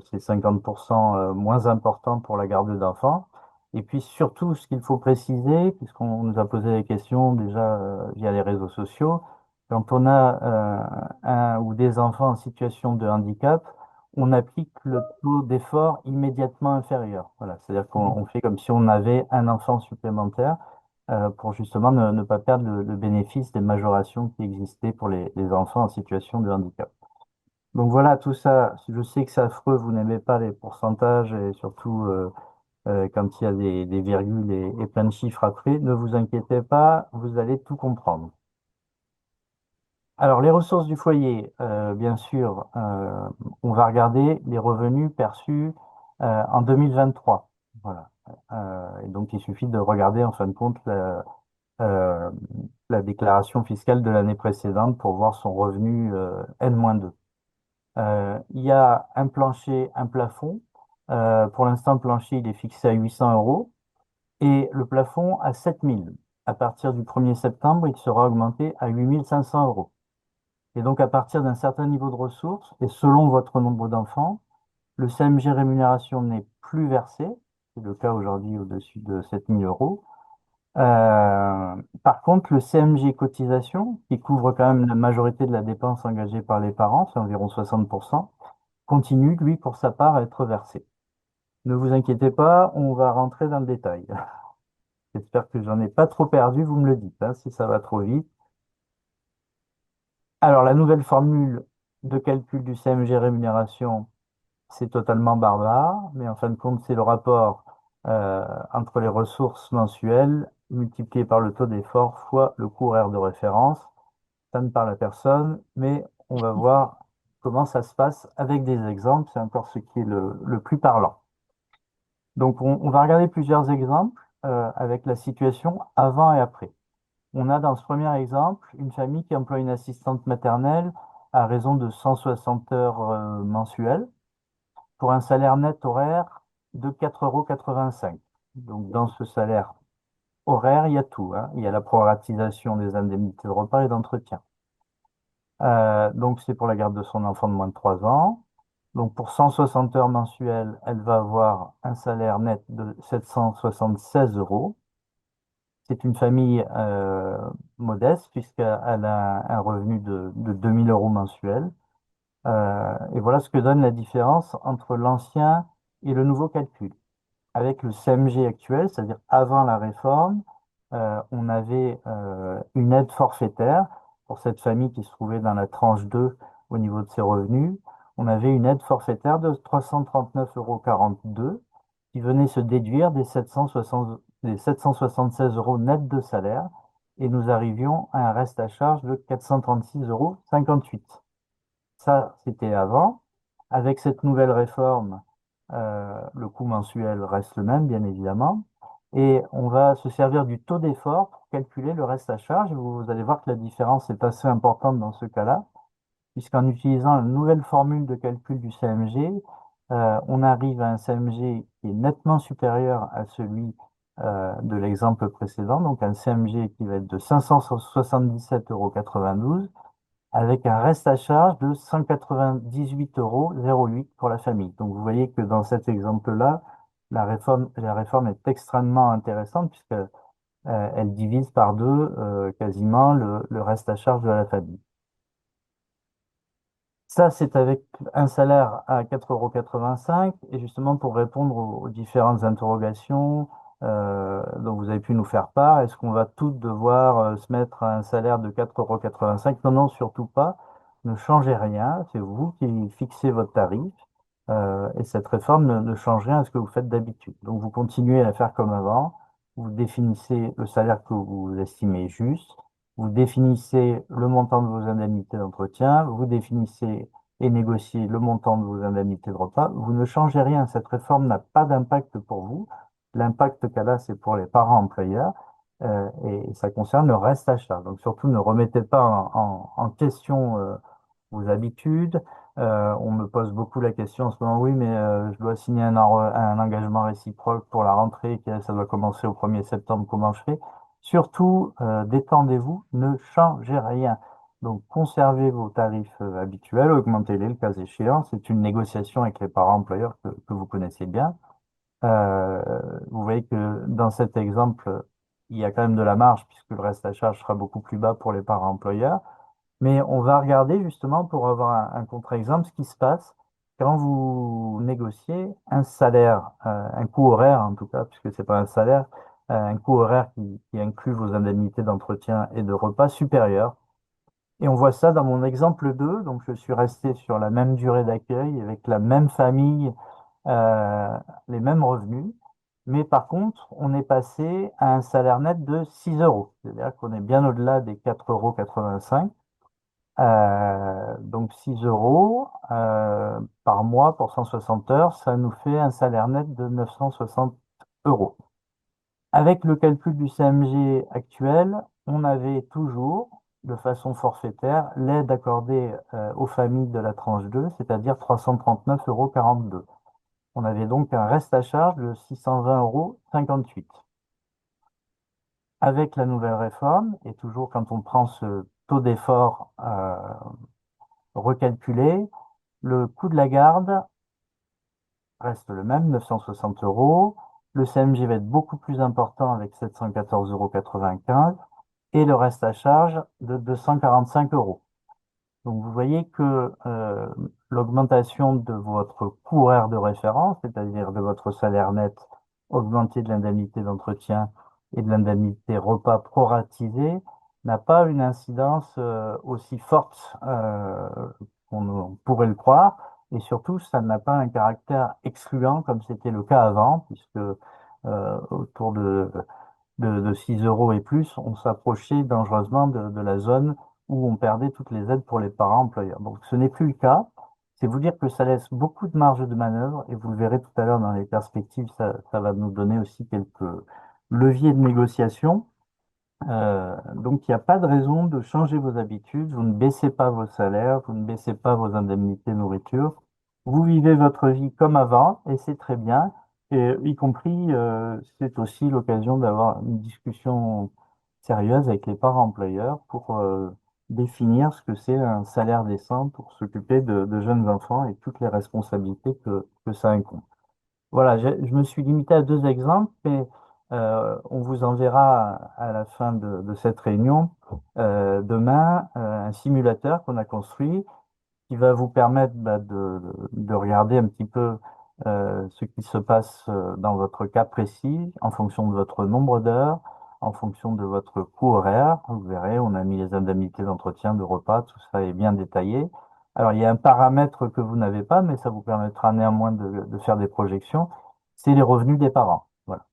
c'est 50% moins important pour la garde d'enfants. Et puis surtout, ce qu'il faut préciser, puisqu'on nous a posé des questions déjà via les réseaux sociaux, quand on a un ou des enfants en situation de handicap, on applique le taux d'effort immédiatement inférieur. Voilà, c'est-à-dire qu'on fait comme si on avait un enfant supplémentaire pour justement ne pas perdre le bénéfice des majorations qui existaient pour les enfants en situation de handicap. Donc voilà, tout ça, je sais que c'est affreux, vous n'aimez pas les pourcentages et surtout quand il y a des virgules et plein de chiffres après, ne vous inquiétez pas, vous allez tout comprendre. Alors les ressources du foyer, bien sûr, on va regarder les revenus perçus en 2023. Voilà. Et donc il suffit de regarder en fin de compte euh, la déclaration fiscale de l'année précédente pour voir son revenu N-2. Il y a un plancher, un plafond. Pour l'instant, le plancher, il est fixé à 800 euros et le plafond à 7000. À partir du 1er septembre, il sera augmenté à 8500 euros. Et donc, à partir d'un certain niveau de ressources et selon votre nombre d'enfants, le CMG rémunération n'est plus versé. C'est le cas aujourd'hui au-dessus de 7000 euros. Par contre, le CMG cotisation, qui couvre quand même la majorité de la dépense engagée par les parents, c'est environ 60%, continue, lui, pour sa part, à être versé. Ne vous inquiétez pas, on va rentrer dans le détail. J'espère que j'en ai pas trop perdu, vous me le dites, hein, si ça va trop vite. Alors, la nouvelle formule de calcul du CMG rémunération, c'est totalement barbare, mais en fin de compte, c'est le rapport entre les ressources mensuelles multiplié par le taux d'effort fois le coût horaire de référence. Ça ne parle à personne, mais on va voir comment ça se passe avec des exemples. C'est encore ce qui est le plus parlant. Donc, on va regarder plusieurs exemples avec la situation avant et après. On a dans ce premier exemple une famille qui emploie une assistante maternelle à raison de 160 heures mensuelles pour un salaire net horaire de 4,85 euros. Donc, dans ce salaire horaire, il y a tout, hein. Il y a la proratisation des indemnités de repas et d'entretien. Donc, c'est pour la garde de son enfant de moins de 3 ans. Donc, pour 160 heures mensuelles, elle va avoir un salaire net de 776 euros. C'est une famille modeste puisqu'elle a un revenu de 2000 euros mensuels. Et voilà ce que donne la différence entre l'ancien et le nouveau calcul. Avec le CMG actuel, c'est-à-dire avant la réforme, on avait une aide forfaitaire pour cette famille qui se trouvait dans la tranche 2 au niveau de ses revenus. On avait une aide forfaitaire de 339,42 € qui venait se déduire des 776 euros net de salaire et nous arrivions à un reste à charge de 436,58 €. Ça, c'était avant. Avec cette nouvelle réforme, le coût mensuel reste le même, bien évidemment. Et on va se servir du taux d'effort pour calculer le reste à charge. Vous allez voir que la différence est assez importante dans ce cas-là, puisqu'en utilisant la nouvelle formule de calcul du CMG, on arrive à un CMG qui est nettement supérieur à celui de l'exemple précédent, donc un CMG qui va être de 577,92 € avec un reste à charge de 198,08 € pour la famille. Donc vous voyez que dans cet exemple-là, la réforme est extrêmement intéressante puisque elle divise par deux quasiment le reste à charge de la famille. Ça, c'est avec un salaire à 4,85 € et justement pour répondre aux différentes interrogations dont vous avez pu nous faire part, est-ce qu'on va toutes devoir se mettre à un salaire de 4,85 €? Non, non, surtout pas. Ne changez rien, c'est vous qui fixez votre tarif et cette réforme ne change rien à ce que vous faites d'habitude. Donc vous continuez à faire comme avant, vous définissez le salaire que vous estimez juste Vous définissez le montant de vos indemnités d'entretien, vous définissez et négociez le montant de vos indemnités de repas. Vous ne changez rien. Cette réforme n'a pas d'impact pour vous. L'impact qu'elle a, c'est pour les parents employeurs et ça concerne le reste à charge. Donc surtout, ne remettez pas en question vos habitudes. On me pose beaucoup la question en ce moment, oui, mais je dois signer un engagement réciproque pour la rentrée, ça doit commencer au 1er septembre, comment je fais? Surtout, détendez-vous, ne changez rien. Donc, conservez vos tarifs habituels, augmentez-les le cas échéant. C'est une négociation avec les parents employeurs que vous connaissez bien. Euh, Vous voyez que dans cet exemple, il y a quand même de la marge puisque le reste à charge sera beaucoup plus bas pour les parents employeurs. Mais on va regarder justement pour avoir un contre-exemple ce qui se passe quand vous négociez un salaire, un coût horaire en tout cas, puisque c'est pas un salaire, un coût horaire qui inclut vos indemnités d'entretien et de repas supérieurs. Et on voit ça dans mon exemple 2. Donc je suis resté sur la même durée d'accueil avec la même famille, euh, les mêmes revenus. Mais par contre, on est passé à un salaire net de 6 euros. C'est-à-dire qu'on est bien au-delà des 4,85 €. Donc 6 euros par mois pour 160 heures, ça nous fait un salaire net de 960 euros. Avec le calcul du CMG actuel, on avait toujours, de façon forfaitaire, l'aide accordée aux familles de la tranche 2, c'est-à-dire 339,42 €. On avait donc un reste à charge de 620,58 €. Avec la nouvelle réforme, et toujours quand on prend ce taux d'effort recalculé, le coût de la garde reste le même, 960 euros. Le CMG va être beaucoup plus important avec 714,95 € et le reste à charge de 245 euros. Donc vous voyez que l'augmentation de votre coût horaire de référence, c'est-à-dire de votre salaire net augmenté de l'indemnité d'entretien et de l'indemnité repas proratisée, n'a pas une incidence aussi forte qu'on pourrait le croire. Et surtout, ça n'a pas un caractère excluant comme c'était le cas avant, puisque autour de 6 euros et plus, on s'approchait dangereusement de la zone où on perdait toutes les aides pour les parents employeurs. Donc ce n'est plus le cas. C'est vous dire que ça laisse beaucoup de marge de manœuvre et vous le verrez tout à l'heure dans les perspectives, ça va nous donner aussi quelques leviers de négociation. Donc, il n'y a pas de raison de changer vos habitudes. Vous ne baissez pas vos salaires, vous ne baissez pas vos indemnités nourriture. Vous vivez votre vie comme avant et c'est très bien. Et y compris, c'est aussi l'occasion d'avoir une discussion sérieuse avec les parents employeurs pour définir ce que c'est un salaire décent pour s'occuper de jeunes enfants et toutes les responsabilités que ça incombe. Voilà, je me suis limité à deux exemples, mais on vous enverra à la fin de cette réunion demain un simulateur qu'on a construit qui va vous permettre de regarder un petit peu ce qui se passe dans votre cas précis en fonction de votre nombre d'heures, en fonction de votre coût horaire. Vous verrez, on a mis les indemnités d'entretien, de repas, tout ça est bien détaillé. Alors, il y a un paramètre que vous n'avez pas, mais ça vous permettra néanmoins de faire des projections, c'est les revenus des parents. Voilà.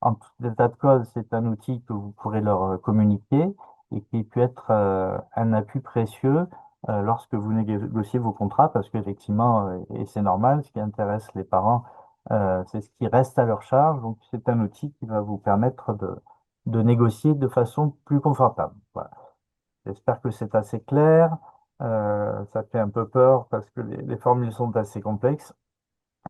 En tout état de cause, c'est un outil que vous pourrez leur communiquer et qui peut être un appui précieux lorsque vous négociez vos contrats, parce qu'effectivement, et c'est normal, ce qui intéresse les parents, c'est ce qui reste à leur charge. Donc, c'est un outil qui va vous permettre de négocier de façon plus confortable. Voilà. J'espère que c'est assez clair. Ça fait un peu peur parce que les formules sont assez complexes.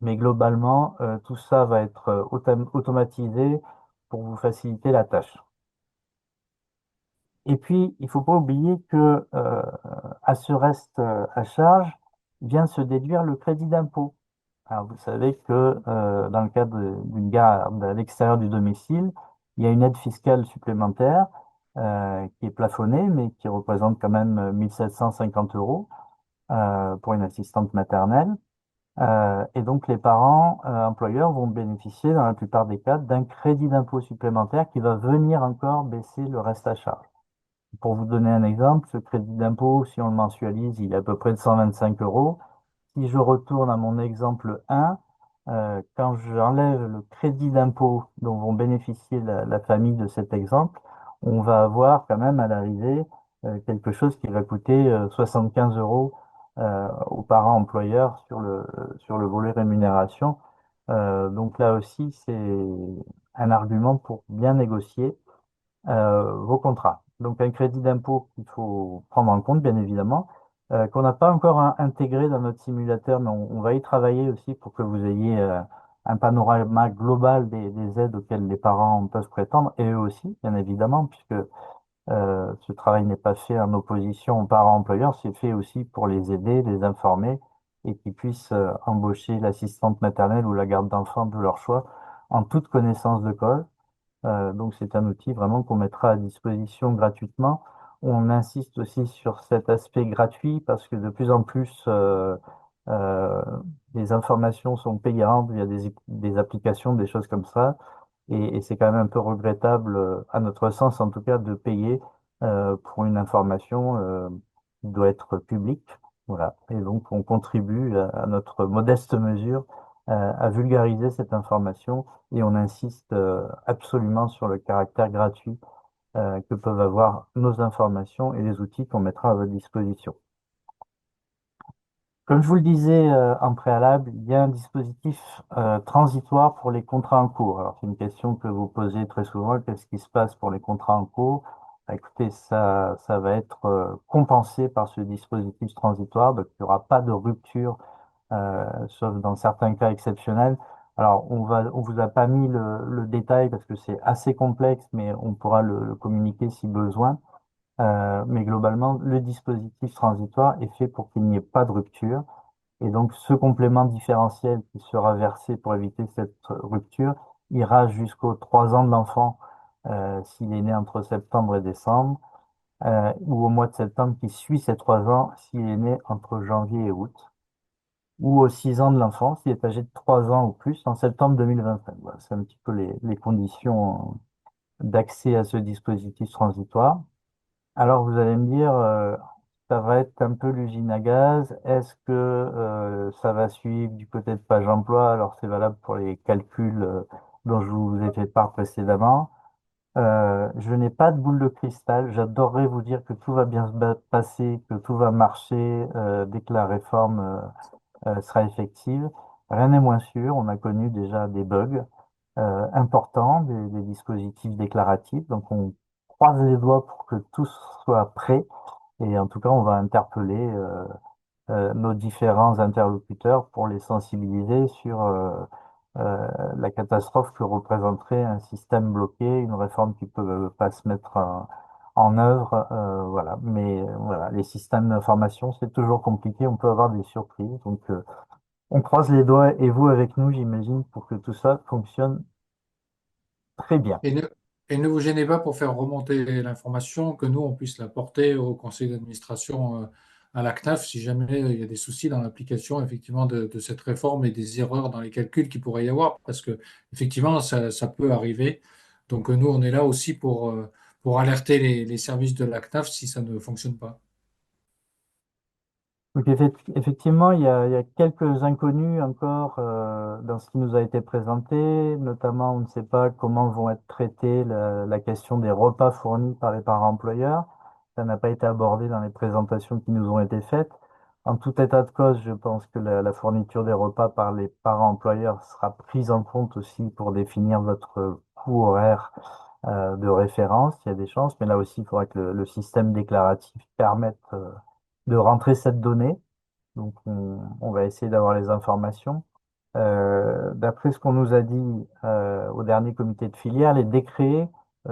Mais globalement, tout ça va être automatisé pour vous faciliter la tâche. Et puis, il ne faut pas oublier que à ce reste à charge vient se déduire le crédit d'impôt. Alors, vous savez que dans le cadre d'une garde à l'extérieur du domicile, il y a une aide fiscale supplémentaire qui est plafonnée, mais qui représente quand même 1 750 euros pour une assistante maternelle. Et donc, les parents employeurs vont bénéficier, dans la plupart des cas, d'un crédit d'impôt supplémentaire qui va venir encore baisser le reste à charge. Pour vous donner un exemple, ce crédit d'impôt, si on le mensualise, il est à peu près de 125 euros. Si je retourne à mon exemple 1, quand j'enlève le crédit d'impôt dont vont bénéficier la famille de cet exemple, on va avoir quand même à l'arrivée quelque chose qui va coûter 75 euros aux parents employeurs sur le volet rémunération. Donc là aussi, c'est un argument pour bien négocier vos contrats. Donc un crédit d'impôt qu'il faut prendre en compte, bien évidemment, qu'on n'a pas encore intégré dans notre simulateur, mais on va y travailler aussi pour que vous ayez un panorama global des aides auxquelles les parents peuvent prétendre, et eux aussi, bien évidemment, puisque ce travail n'est pas fait en opposition aux parents employeurs, c'est fait aussi pour les aider, les informer, et qu'ils puissent embaucher l'assistante maternelle ou la garde d'enfants de leur choix en toute connaissance de cause. Donc c'est un outil vraiment qu'on mettra à disposition gratuitement. On insiste aussi sur cet aspect gratuit parce que de plus en plus euh, les informations sont payantes via des applications, des choses comme ça. Et c'est quand même un peu regrettable, à notre sens en tout cas, de payer pour une information qui doit être publique. Voilà. Et donc on contribue à notre modeste mesure à vulgariser cette information et on insiste absolument sur le caractère gratuit que peuvent avoir nos informations et les outils qu'on mettra à votre disposition. Comme je vous le disais en préalable, il y a un dispositif transitoire pour les contrats en cours. Alors, c'est une question que vous posez très souvent. Qu'est-ce qui se passe pour les contrats en cours? Bah, écoutez, ça va être compensé par ce dispositif transitoire. Donc, il n'y aura pas de rupture, sauf dans certains cas exceptionnels. Alors, on vous a pas mis le détail parce que c'est assez complexe, mais on pourra le communiquer si besoin. Mais globalement, le dispositif transitoire est fait pour qu'il n'y ait pas de rupture. Et donc, ce complément différentiel qui sera versé pour éviter cette rupture ira jusqu'aux 3 ans de l'enfant s'il est né entre septembre et décembre, ou au mois de septembre qui suit ces 3 ans s'il est né entre janvier et août, ou aux 6 ans de l'enfant s'il est âgé de 3 ans ou plus en septembre 2025. Voilà, c'est un petit peu les conditions d'accès à ce dispositif transitoire. Alors vous allez me dire, ça va être un peu l'usine à gaz. Est-ce que ça va suivre du côté de Page Emploi? Alors c'est valable pour les calculs dont je vous ai fait part précédemment. Je n'ai pas de boule de cristal. J'adorerais vous dire que tout va bien passer, que tout va marcher dès que la réforme sera effective. Rien n'est moins sûr. On a connu déjà des bugs importants, des dispositifs déclaratifs. Donc on croise les doigts pour que tout soit prêt. Et en tout cas, on va interpeller nos différents interlocuteurs pour les sensibiliser sur la catastrophe que représenterait un système bloqué, une réforme qui peut pas se mettre en œuvre. Voilà. Mais voilà, les systèmes d'information, c'est toujours compliqué. On peut avoir des surprises. Donc, on croise les doigts et vous avec nous, j'imagine, pour que tout ça fonctionne très bien. Et ne, et ne vous gênez pas pour faire remonter l'information, que nous, on puisse la porter au conseil d'administration, à la CNAF, si jamais il y a des soucis dans l'application, effectivement, de cette réforme et des erreurs dans les calculs qu'il pourrait y avoir, parce que, effectivement, ça peut arriver. Donc, nous, on est là aussi pour alerter les services de la CNAF si ça ne fonctionne pas. Donc effectivement, il y a quelques inconnus encore dans ce qui nous a été présenté, notamment on ne sait pas comment vont être traités la question des repas fournis par les parents employeurs. Ça n'a pas été abordé dans les présentations qui nous ont été faites. En tout état de cause, je pense que la fourniture des repas par les parents employeurs sera prise en compte aussi pour définir votre coût horaire de référence. Il y a des chances, mais là aussi, il faudra que le système déclaratif permette de rentrer cette donnée. Donc, on va essayer d'avoir les informations. D'après ce qu'on nous a dit au dernier comité de filière, les décrets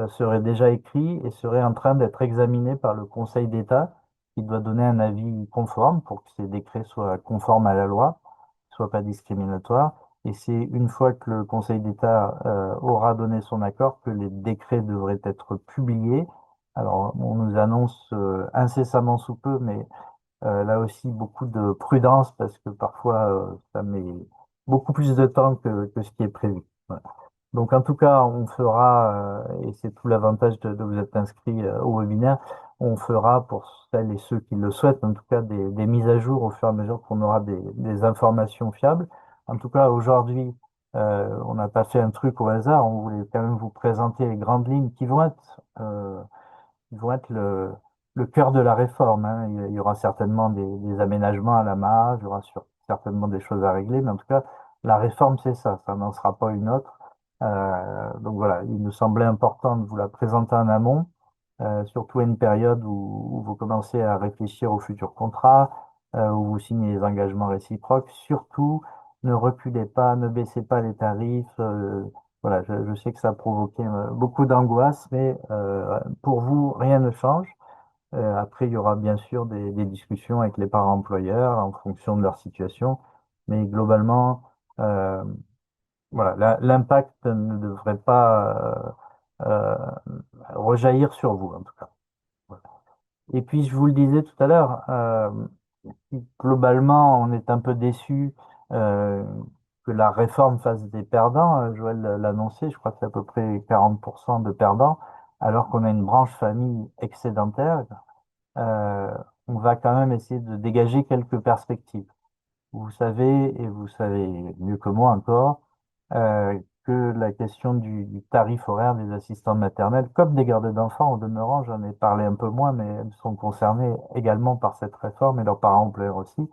seraient déjà écrits et seraient en train d'être examinés par le Conseil d'État, qui doit donner un avis conforme pour que ces décrets soient conformes à la loi, ne soient pas discriminatoires. Et c'est une fois que le Conseil d'État aura donné son accord que les décrets devraient être publiés. Alors, on nous annonce incessamment sous peu, mais là aussi, beaucoup de prudence parce que parfois, ça met beaucoup plus de temps que ce qui est prévu. Voilà. Donc, en tout cas, on fera, et c'est tout l'avantage de vous être inscrit au webinaire, on fera pour celles et ceux qui le souhaitent, en tout cas, des mises à jour au fur et à mesure qu'on aura des informations fiables. En tout cas, aujourd'hui, On n'a pas fait un truc au hasard, on voulait quand même vous présenter les grandes lignes qui vont être le cœur de la réforme, hein. Il y aura certainement des aménagements à la marge, il y aura certainement des choses à régler, mais en tout cas, la réforme, c'est ça n'en sera pas une autre. Donc voilà, il nous semblait important de vous la présenter en amont, surtout à une période où vous commencez à réfléchir aux futurs contrats, où vous signez les engagements réciproques. Surtout, ne reculez pas, ne baissez pas les tarifs. Voilà, je sais que ça a provoqué beaucoup d'angoisse, mais pour vous, rien ne change. Après, il y aura bien sûr des discussions avec les parents employeurs en fonction de leur situation, mais globalement, euh, voilà, l'impact ne devrait pas rejaillir sur vous, en tout cas. Voilà. Et puis, je vous le disais tout à l'heure, globalement, on est un peu déçu euh, que la réforme fasse des perdants. Joël l'a annoncé, je crois que c'est à peu près 40% de perdants, alors qu'on a une branche famille excédentaire. Euh, on va quand même essayer de dégager quelques perspectives. Vous savez, et vous savez mieux que moi encore, que la question du tarif horaire des assistants maternels, comme des gardes d'enfants, au demeurant, j'en ai parlé un peu moins, mais elles sont concernées également par cette réforme et leurs parents employeurs aussi.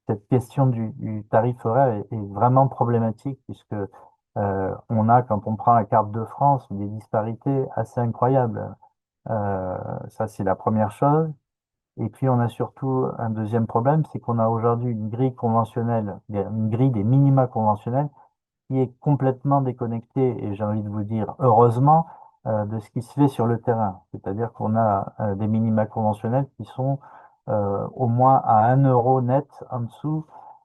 Cette question du tarif horaire est vraiment problématique puisque on a, quand on prend la carte de France, des disparités assez incroyables. Ça, c'est la première chose. Et puis, on a surtout un deuxième problème, c'est qu'on a aujourd'hui une grille conventionnelle, une grille des minima conventionnels qui est complètement déconnectée, et j'ai envie de vous dire, heureusement, de ce qui se fait sur le terrain. C'est-à-dire qu'on a des minima conventionnels qui sont au moins à 1 € net en dessous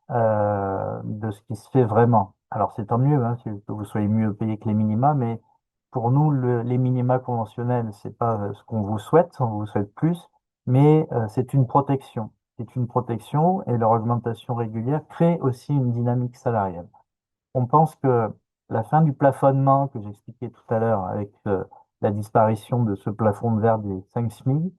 de ce qui se fait vraiment. Alors, c'est tant mieux, hein, que vous soyez mieux payé que les minima, mais pour nous, les minima conventionnels, c'est pas ce qu'on vous souhaite, on vous souhaite plus, mais c'est une protection. C'est une protection et leur augmentation régulière crée aussi une dynamique salariale. On pense que la fin du plafonnement que j'expliquais tout à l'heure avec la disparition de ce plafond de verre des 5 SMIC,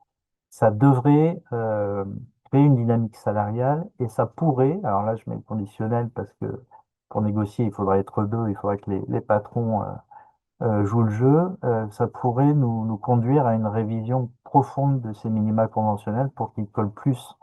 ça devrait créer une dynamique salariale et ça pourrait, alors là je mets le conditionnel parce que pour négocier il faudra être deux, il faudrait que les patrons jouent le jeu, ça pourrait nous conduire à une révision profonde de ces minima conventionnels pour qu'ils collent plus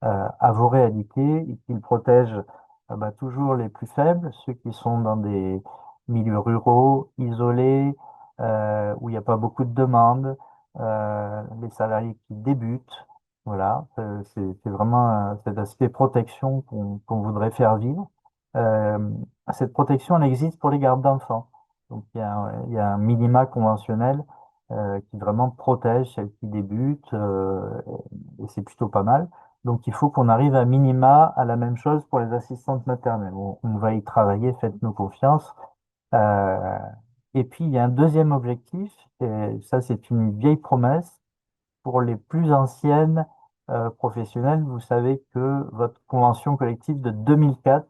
à vos réalités et qu'ils protègent bah, toujours les plus faibles, ceux qui sont dans des milieux ruraux, isolés, où il n'y a pas beaucoup de demandes, les salariés qui débutent. Voilà, c'est vraiment cet aspect protection qu'on voudrait faire vivre. Euh, Cette protection, elle existe pour les gardes d'enfants. Donc il y a un minima conventionnel qui vraiment protège celles qui débutent, et c'est plutôt pas mal. Donc, il faut qu'on arrive à minima à la même chose pour les assistantes maternelles. On va y travailler, faites-nous confiance. Euh, et puis, il y a un deuxième objectif, et ça, c'est une vieille promesse pour les plus anciennes professionnelles. Vous savez que votre convention collective de 2004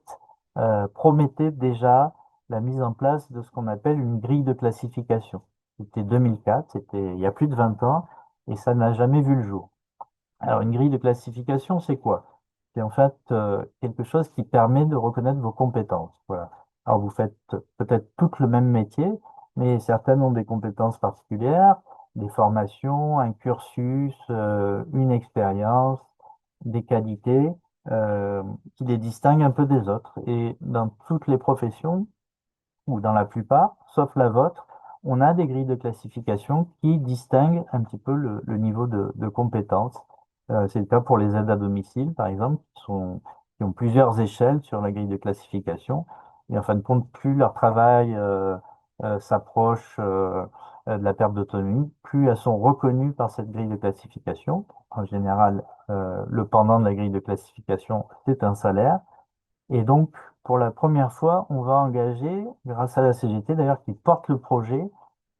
promettait déjà la mise en place de ce qu'on appelle une grille de classification. C'était 2004, c'était il y a plus de 20 ans, et ça n'a jamais vu le jour. Alors, une grille de classification, c'est quoi? C'est en fait quelque chose qui permet de reconnaître vos compétences. Voilà. Alors, vous faites peut-être toutes le même métier, mais certaines ont des compétences particulières, des formations, un cursus, une expérience, des qualités qui les distinguent un peu des autres. Et dans toutes les professions, ou dans la plupart, sauf la vôtre, on a des grilles de classification qui distinguent un petit peu le niveau de compétence. C'est le cas pour les aides à domicile, par exemple, qui ont plusieurs échelles sur la grille de classification. Et en fin de compte, plus leur travail s'approche de la perte d'autonomie, plus elles sont reconnues par cette grille de classification. En général, le pendant de la grille de classification, c'est un salaire. Et donc, pour la première fois, on va engager, grâce à la CGT d'ailleurs, qui porte le projet,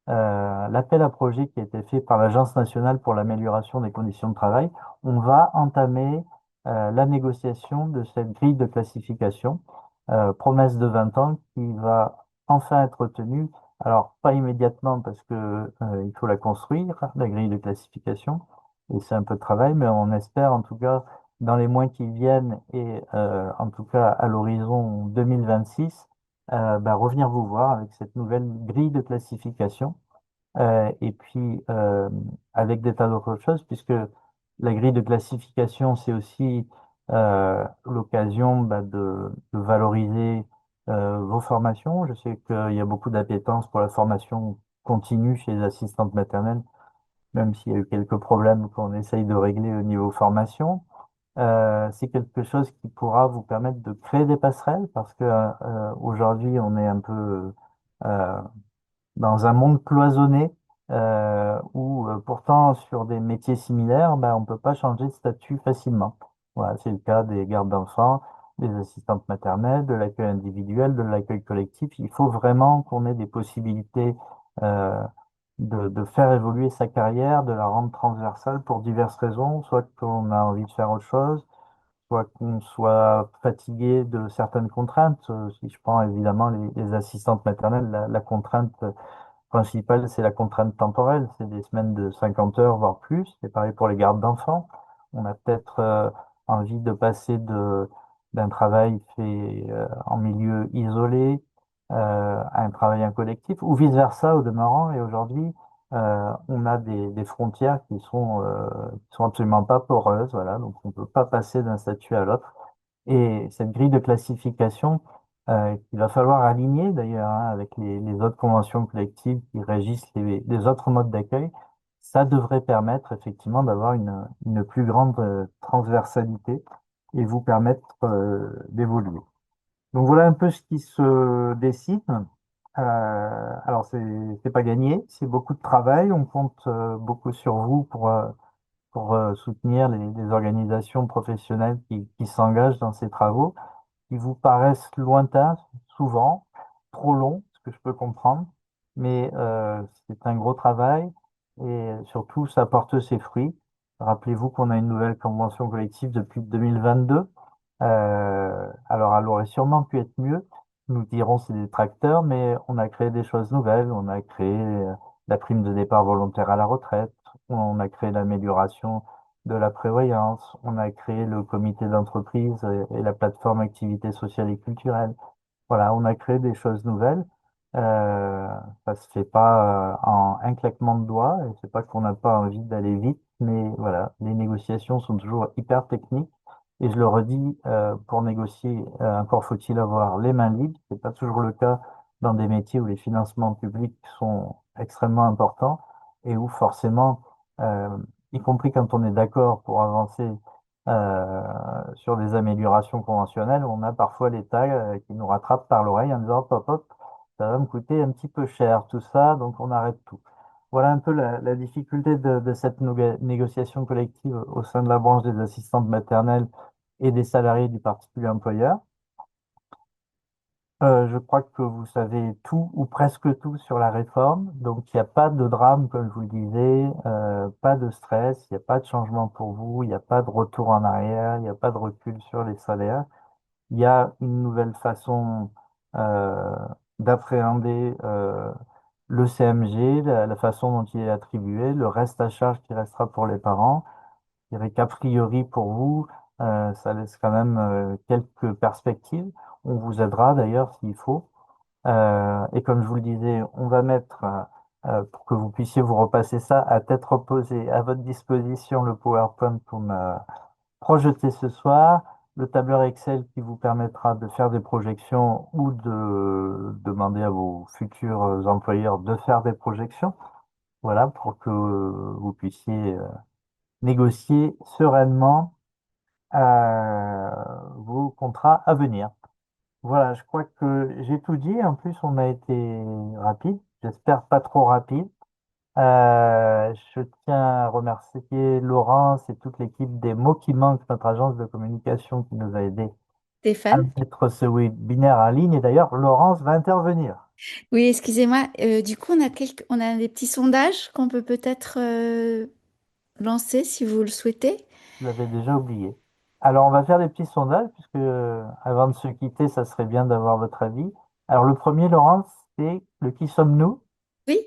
l'appel à projet qui a été fait par l'Agence nationale pour l'amélioration des conditions de travail, on va entamer la négociation de cette grille de classification, promesse de 20 ans, qui va enfin être tenue. Alors, pas immédiatement parce que il faut la construire, la grille de classification, et c'est un peu de travail, mais on espère en tout cas dans les mois qui viennent et en tout cas à l'horizon 2026 revenir vous voir avec cette nouvelle grille de classification. Et puis, avec des tas d'autres choses, puisque la grille de classification, c'est aussi l'occasion de valoriser vos formations. Je sais qu'il y a beaucoup d'appétence pour la formation continue chez les assistantes maternelles, même s'il y a eu quelques problèmes qu'on essaye de régler au niveau formation. C'est quelque chose qui pourra vous permettre de créer des passerelles, parce que aujourd'hui, on est un peu euh, dans un monde cloisonné où pourtant sur des métiers similaires, on ne peut pas changer de statut facilement. Voilà, c'est le cas des gardes d'enfants, des assistantes maternelles, de l'accueil individuel, de l'accueil collectif. Il faut vraiment qu'on ait des possibilités euh, de faire évoluer sa carrière, de la rendre transversale pour diverses raisons, soit qu'on a envie de faire autre chose, soit qu'on soit fatigué de certaines contraintes. Si je prends évidemment les assistantes maternelles, la contrainte principale, c'est la contrainte temporelle. C'est des semaines de 50 heures, voire plus. C'est pareil pour les gardes d'enfants. On a peut-être envie de passer d'un travail fait en milieu isolé à un travail en collectif, ou vice-versa au demeurant. Et aujourd'hui, on a des frontières qui sont absolument pas poreuses. Voilà, donc on ne peut pas passer d'un statut à l'autre. Et cette grille de classification, qu'il va falloir aligner d'ailleurs avec les autres conventions collectives qui régissent les autres modes d'accueil, ça devrait permettre effectivement d'avoir une plus grande transversalité et vous permettre d'évoluer. Donc voilà un peu ce qui se dessine. Alors c'est pas gagné, c'est beaucoup de travail. On compte beaucoup sur vous pour soutenir les organisations professionnelles qui s'engagent dans ces travaux qui vous paraissent lointains, souvent, trop longs, ce que je peux comprendre, mais c'est un gros travail et surtout, ça porte ses fruits. Rappelez-vous qu'on a une nouvelle convention collective depuis 2022. Alors, elle aurait sûrement pu être mieux, nous dirons ces détracteurs, mais on a créé des choses nouvelles. On a créé la prime de départ volontaire à la retraite, on a créé l'amélioration de la prévoyance. On a créé le comité d'entreprise et la plateforme activités sociales et culturelles. Voilà, on a créé des choses nouvelles. Euh, Ça se fait pas en un claquement de doigts et c'est pas qu'on n'a pas envie d'aller vite, mais voilà, les négociations sont toujours hyper techniques. Et je le redis, pour négocier, encore faut-il avoir les mains libres. C'est pas toujours le cas dans des métiers où les financements publics sont extrêmement importants et où forcément, euh, y compris quand on est d'accord pour avancer sur des améliorations conventionnelles, on a parfois l'État qui nous rattrape par l'oreille en disant hop, hop, hop, ça va me coûter un petit peu cher tout ça, donc on arrête tout. Voilà un peu la difficulté de cette négociation collective au sein de la branche des assistantes maternelles et des salariés du particulier employeur. Je crois que vous savez tout ou presque tout sur la réforme, donc il n'y a pas de drame, comme je vous le disais, pas de stress, il n'y a pas de changement pour vous, il n'y a pas de retour en arrière, il n'y a pas de recul sur les salaires. Il y a une nouvelle façon euh, d'appréhender le CMG, la façon dont il est attribué, le reste à charge qui restera pour les parents. Je dirais qu'a priori pour vous, ça laisse quand même quelques perspectives. On vous aidera d'ailleurs s'il faut. Et comme je vous le disais, on va mettre, pour que vous puissiez vous repasser ça à tête reposée, à votre disposition le PowerPoint qu'on a projeté ce soir, le tableur Excel qui vous permettra de faire des projections ou de demander à vos futurs employeurs de faire des projections. Voilà, pour que vous puissiez négocier sereinement vos contrats à venir. Voilà, je crois que j'ai tout dit. En plus, on a été rapide. J'espère pas trop rapide. Je tiens à remercier Laurence et toute l'équipe des mots qui manquent, notre agence de communication qui nous a aidés à Stéphane? mettre ce webinaire en ligne. Et d'ailleurs, Laurence va intervenir. Oui, excusez-moi. Du coup, on a des petits sondages qu'on peut peut-être lancer si vous le souhaitez. Je l'avais déjà oublié. Alors, on va faire des petits sondages, puisque avant de se quitter, ça serait bien d'avoir votre avis. Alors, le premier, Laurence, c'est le qui sommes-nous? Oui,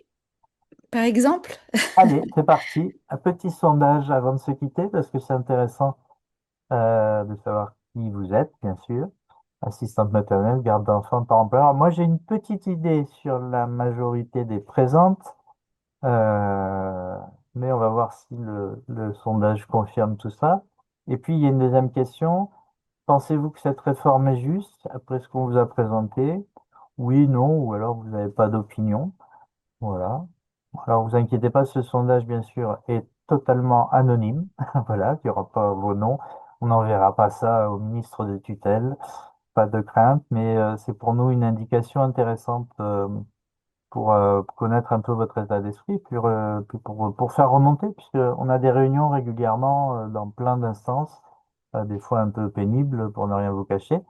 par exemple. Allez, c'est parti. Un petit sondage avant de se quitter, parce que c'est intéressant de savoir qui vous êtes, bien sûr. Assistante maternelle, garde d'enfants, parents employeur. Alors, moi, j'ai une petite idée sur la majorité des présentes, euh, mais on va voir si le sondage confirme tout ça. Et puis, il y a une deuxième question. Pensez-vous que cette réforme est juste après ce qu'on vous a présenté? Oui, non, ou alors vous n'avez pas d'opinion. Voilà. Alors, vous inquiétez pas, ce sondage, bien sûr, est totalement anonyme. Voilà, il n'y aura pas vos noms. On n'enverra pas ça au ministre de tutelle. Pas de crainte, mais c'est pour nous une indication intéressante pour connaître un peu votre état d'esprit, puis pour faire remonter, puisqu'on a des réunions régulièrement dans plein d'instances, des fois un peu pénibles pour ne rien vous cacher,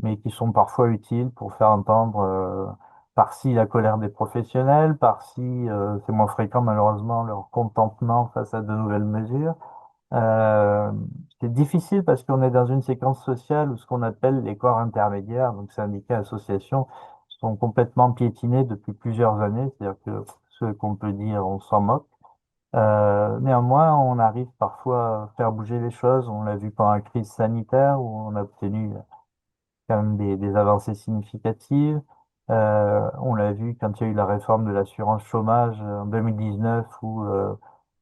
mais qui sont parfois utiles pour faire entendre par-ci la colère des professionnels, par-ci, c'est moins fréquent malheureusement, leur contentement face à de nouvelles mesures. Euh, c'est difficile parce qu'on est dans une séquence sociale où ce qu'on appelle les corps intermédiaires, donc syndicats, associations, sont complètement piétinés depuis plusieurs années. C'est-à-dire que ce qu'on peut dire, on s'en moque. Néanmoins, on arrive parfois à faire bouger les choses. On l'a vu pendant la crise sanitaire où on a obtenu quand même des avancées significatives. On l'a vu quand il y a eu la réforme de l'assurance chômage en 2019 où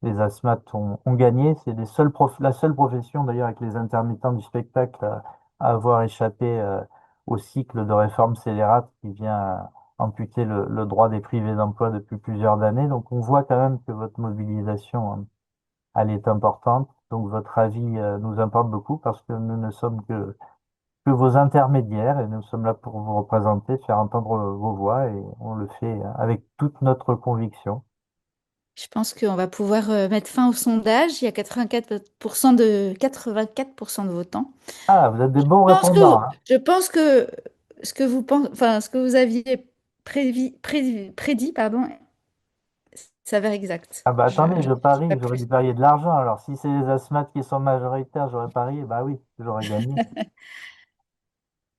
les asthmates ont gagné. C'est la seule profession d'ailleurs avec les intermittents du spectacle à avoir échappé au cycle de réforme scélérate qui vient amputer le droit des privés d'emploi depuis plusieurs années. Donc on voit quand même que votre mobilisation, elle est importante. Donc votre avis nous importe beaucoup parce que nous ne sommes que vos intermédiaires et nous sommes là pour vous représenter, faire entendre vos voix et on le fait avec toute notre conviction. Je pense qu'on va pouvoir mettre fin au sondage. Il y a 84% de votants. Ah, vous êtes des bons Je pense répondants, que, hein. je pense que ce que vous pensez, enfin, ce que vous aviez prédit, pardon, s'avère exact. Ah bah attendez, Je je dis parie, pas j'aurais dû plus. parier de l'argent. Alors si c'est les asthmates qui sont majoritaires, j'aurais parié, bah oui, j'aurais gagné.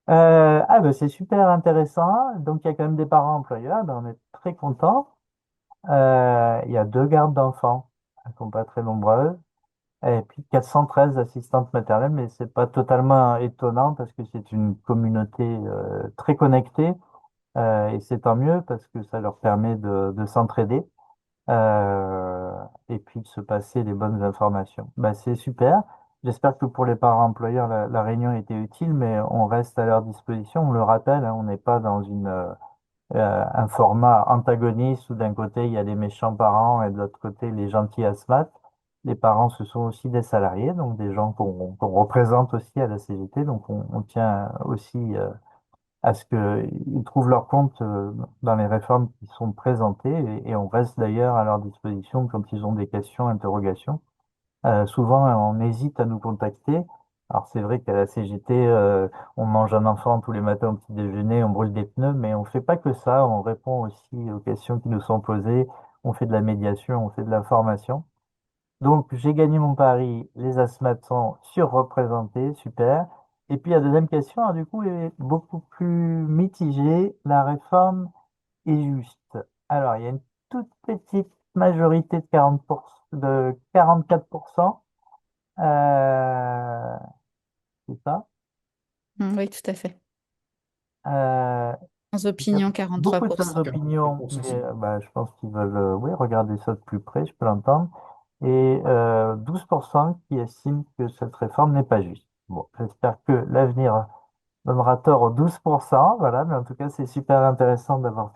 Ah bah c'est super intéressant. Donc il y a quand même des parents employeurs, ben, on est très contents. Il y a deux gardes d'enfants, elles sont pas très nombreuses. Et puis 413 assistantes maternelles, mais c'est pas totalement étonnant parce que c'est une communauté très connectée. Et c'est tant mieux parce que ça leur permet de s'entraider et puis de se passer les bonnes informations. Bah, c'est super. J'espère que pour les parents employeurs, la réunion a été utile, mais on reste à leur disposition. On le rappelle, hein, on n'est pas dans un format antagoniste où d'un côté il y a les méchants parents et de l'autre côté les gentils asthmates. Les parents, ce sont aussi des salariés, donc des gens qu'on représente aussi à la CGT, donc on tient aussi à ce qu'ils trouvent leur compte dans les réformes qui sont présentées et on reste d'ailleurs à leur disposition quand ils ont des questions, interrogations. Souvent, on hésite à nous contacter. Alors c'est vrai qu'à la CGT, on mange un enfant tous les matins au petit déjeuner, on brûle des pneus, mais on fait pas que ça, on répond aussi aux questions qui nous sont posées, on fait de la médiation, on fait de la formation. Donc, j'ai gagné mon pari. Les asthmates sont surreprésentés, super. Et puis, la deuxième question, hein, du coup, est beaucoup plus mitigée. La réforme est juste. Alors, il y a une toute petite majorité de 44%. Euh, c'est ça. Oui, tout à fait. Euh, Sans il y a opinion, beaucoup de sans 43%. opinion, 44%, mais c'est bah, je pense qu'ils veulent oui, regarder ça de plus près, je peux l'entendre. Et 12% qui estiment que cette réforme n'est pas juste. Bon, j'espère que l'avenir donnera tort aux 12%, voilà, mais en tout cas, c'est super intéressant d'avoir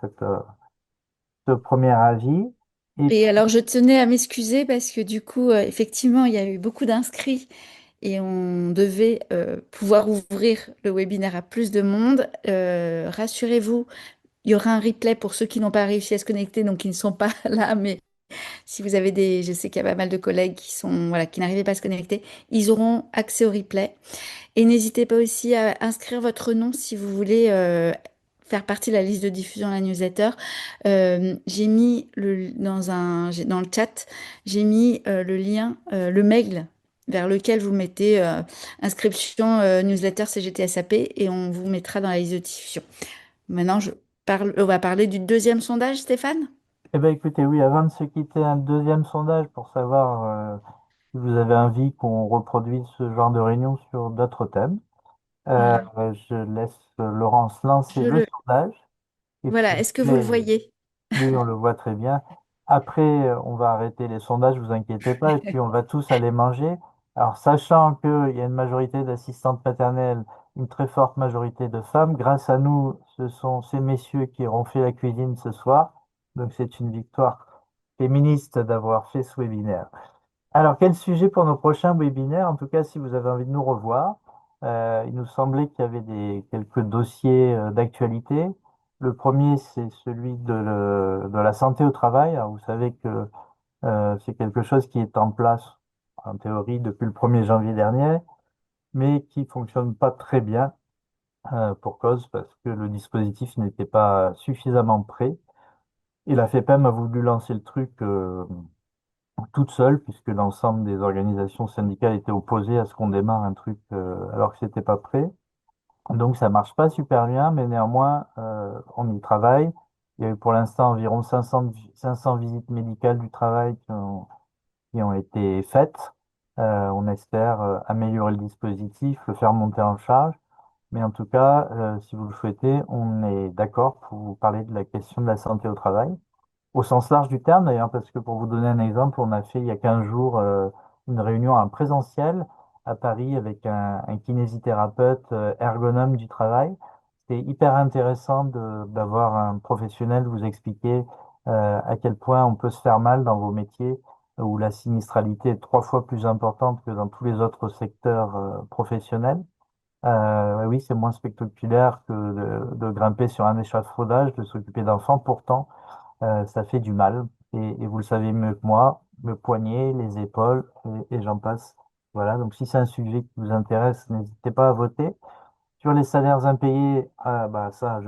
ce premier avis. Et Et puis, alors, je tenais à m'excuser parce que du coup, effectivement, il y a eu beaucoup d'inscrits et on devait pouvoir ouvrir le webinaire à plus de monde. Rassurez-vous, il y aura un replay pour ceux qui n'ont pas réussi à se connecter, donc qui ne sont pas là, mais si vous avez des, je sais qu'il y a pas mal de collègues qui sont, voilà, qui n'arrivaient pas à se connecter, ils auront accès au replay. Et n'hésitez pas aussi à inscrire votre nom si vous voulez faire partie de la liste de diffusion de la newsletter. J'ai mis dans le chat, j'ai mis le lien, le mail vers lequel vous mettez inscription newsletter CGT SAP et on vous mettra dans la liste de diffusion. Maintenant, on va parler du deuxième sondage, Stéphane? eh ben, écoutez, oui, avant de se quitter, un deuxième sondage pour savoir si vous avez envie qu'on reproduise ce genre de réunion sur d'autres thèmes. Voilà. Je laisse Laurence lancer Je le le... sondage. Et puis Voilà. Est-ce que vous le après, voyez? oui, on le voit très bien. Après, on va arrêter les sondages, vous inquiétez pas, et puis on va tous aller manger. Alors, sachant qu'il y a une majorité d'assistantes maternelles, une très forte majorité de femmes, grâce à nous, ce sont ces messieurs qui auront fait la cuisine ce soir. Donc, c'est une victoire féministe d'avoir fait ce webinaire. Alors, quel sujet pour nos prochains webinaires? En tout cas, si vous avez envie de nous revoir, il nous semblait qu'il y avait quelques dossiers d'actualité. Le premier, c'est celui de la santé au travail. Alors, vous savez que c'est quelque chose qui est en place, en théorie, depuis le 1er janvier dernier, mais qui fonctionne pas très bien pour cause parce que le dispositif n'était pas suffisamment prêt. Et la FEPEM a voulu lancer le truc toute seule, puisque l'ensemble des organisations syndicales étaient opposées à ce qu'on démarre un truc alors que c'était pas prêt. Donc ça marche pas super bien, mais néanmoins, on y travaille. Il y a eu pour l'instant environ 500 visites médicales du travail qui ont été faites. On espère améliorer le dispositif, le faire monter en charge. Mais en tout cas, si vous le souhaitez, on est d'accord pour vous parler de la question de la santé au travail. Au sens large du terme, d'ailleurs, parce que pour vous donner un exemple, on a fait il y a 15 jours une réunion en présentiel à Paris avec un kinésithérapeute ergonome du travail. C'était hyper intéressant d'avoir un professionnel vous expliquer à quel point on peut se faire mal dans vos métiers où la sinistralité est 3 fois plus importante que dans tous les autres secteurs professionnels. Oui, c'est moins spectaculaire que de grimper sur un échafaudage, de s'occuper d'enfants. Pourtant, ça fait du mal. Et vous le savez mieux que moi, le poignet, les épaules, et j'en passe. Voilà, donc si c'est un sujet qui vous intéresse, n'hésitez pas à voter. Sur les salaires impayés, ah, bah ça,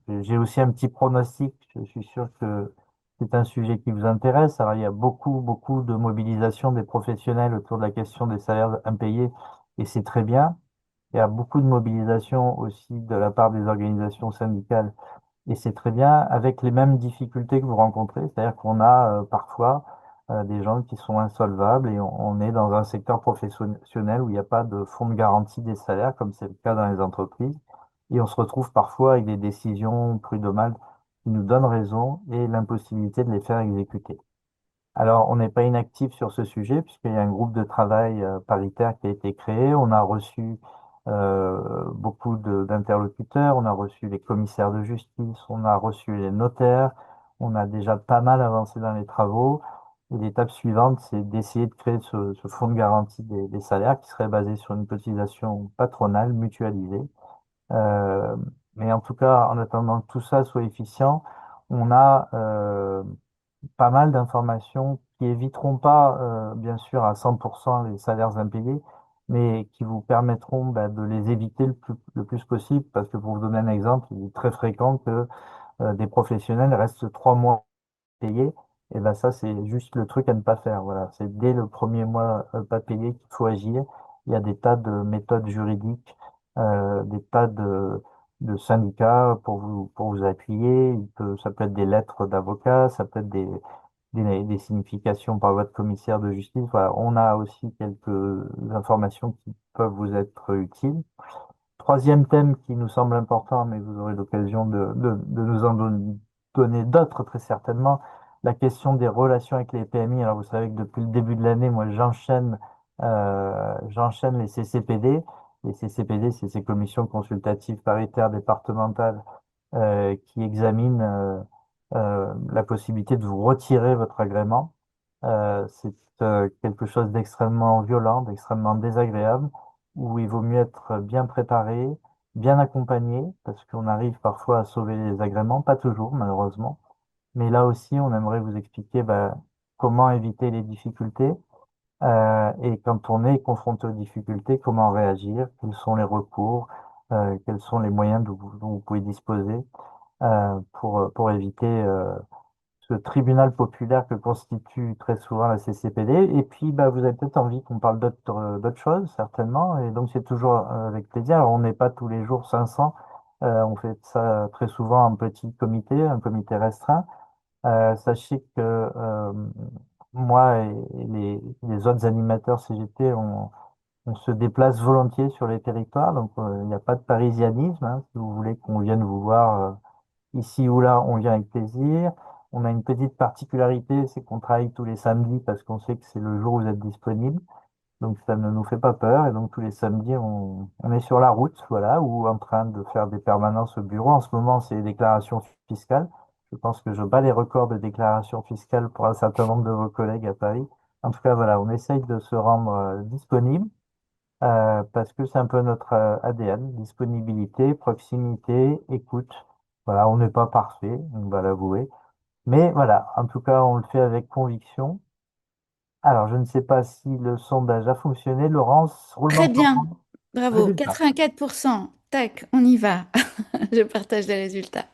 j'ai aussi un petit pronostic. Je suis sûr que c'est un sujet qui vous intéresse. Alors, il y a beaucoup de mobilisation des professionnels autour de la question des salaires impayés, et c'est très bien. Il y a beaucoup de mobilisation aussi de la part des organisations syndicales et c'est très bien avec les mêmes difficultés que vous rencontrez, c'est-à-dire qu'on a parfois des gens qui sont insolvables et on est dans un secteur professionnel où il n'y a pas de fonds de garantie des salaires, comme c'est le cas dans les entreprises. Et on se retrouve parfois avec des décisions prud'homales qui nous donnent raison et l'impossibilité de les faire exécuter. Alors, on n'est pas inactif sur ce sujet puisqu'il y a un groupe de travail paritaire qui a été créé. On a reçu beaucoup d'interlocuteurs, on a reçu les commissaires de justice, on a reçu les notaires, on a déjà pas mal avancé dans les travaux. Et l'étape suivante, c'est d'essayer de créer ce fonds de garantie des salaires qui serait basé sur une cotisation patronale mutualisée. Euh, mais en tout cas, en attendant que tout ça soit efficient, on a pas mal d'informations qui éviteront pas, bien sûr, à 100% les salaires impayés, mais qui vous permettront bah, de les éviter le plus possible, parce que pour vous donner un exemple, il est très fréquent que des professionnels restent 3 mois payés, et ben ça, c'est juste le truc à ne pas faire. Voilà, c'est dès le premier mois pas payé qu'il faut agir. Il y a des tas de méthodes juridiques, des tas de syndicats pour vous appuyer. Ça peut être des lettres d'avocat, ça peut être des significations par voie de commissaire de justice. Voilà, on a aussi quelques informations qui peuvent vous être utiles. Troisième thème qui nous semble important, mais vous aurez l'occasion de nous en donner d'autres très certainement, la question des relations avec les PMI. Alors vous savez que depuis le début de l'année, moi j'enchaîne les CCPD. Les CCPD, c'est ces commissions consultatives paritaires départementales qui examinent la possibilité de vous retirer votre agrément. C'est quelque chose d'extrêmement violent, d'extrêmement désagréable, où il vaut mieux être bien préparé, bien accompagné, parce qu'on arrive parfois à sauver les agréments, pas toujours malheureusement. Mais là aussi, on aimerait vous expliquer comment éviter les difficultés et quand on est confronté aux difficultés, comment réagir, quels sont les recours, quels sont les moyens dont vous pouvez disposer pour éviter ce tribunal populaire que constitue très souvent la CCPD. Et puis, bah, vous avez peut-être envie qu'on parle d'autres choses, certainement. Et donc, c'est toujours avec plaisir. Alors, on n'est pas tous les jours 500. On fait ça très souvent en petit comité, un comité restreint. Sachez que moi et les autres animateurs CGT, on se déplace volontiers sur les territoires, donc il n'y a pas de parisianisme, hein. Si vous voulez qu'on vienne vous voir ici ou là, on vient avec plaisir. On a une petite particularité, c'est qu'on travaille tous les samedis parce qu'on sait que c'est le jour où vous êtes disponible. Donc ça ne nous fait pas peur. Et donc tous les samedis, on est sur la route, voilà, ou en train de faire des permanences au bureau. En ce moment, c'est les déclarations fiscales. Je pense que je bats les records de déclarations fiscales pour un certain nombre de vos collègues à Paris. En tout cas, voilà, on essaye de se rendre disponible parce que c'est un peu notre ADN, disponibilité, proximité, écoute. Voilà, on n'est pas parfait, on va l'avouer. Mais voilà, en tout cas, on le fait avec conviction. Alors, je ne sais pas si le sondage a fonctionné. Laurence, roulement Très de bien, tambour. bravo, Résultat. 84%. Tac, on y va. Je partage les résultats.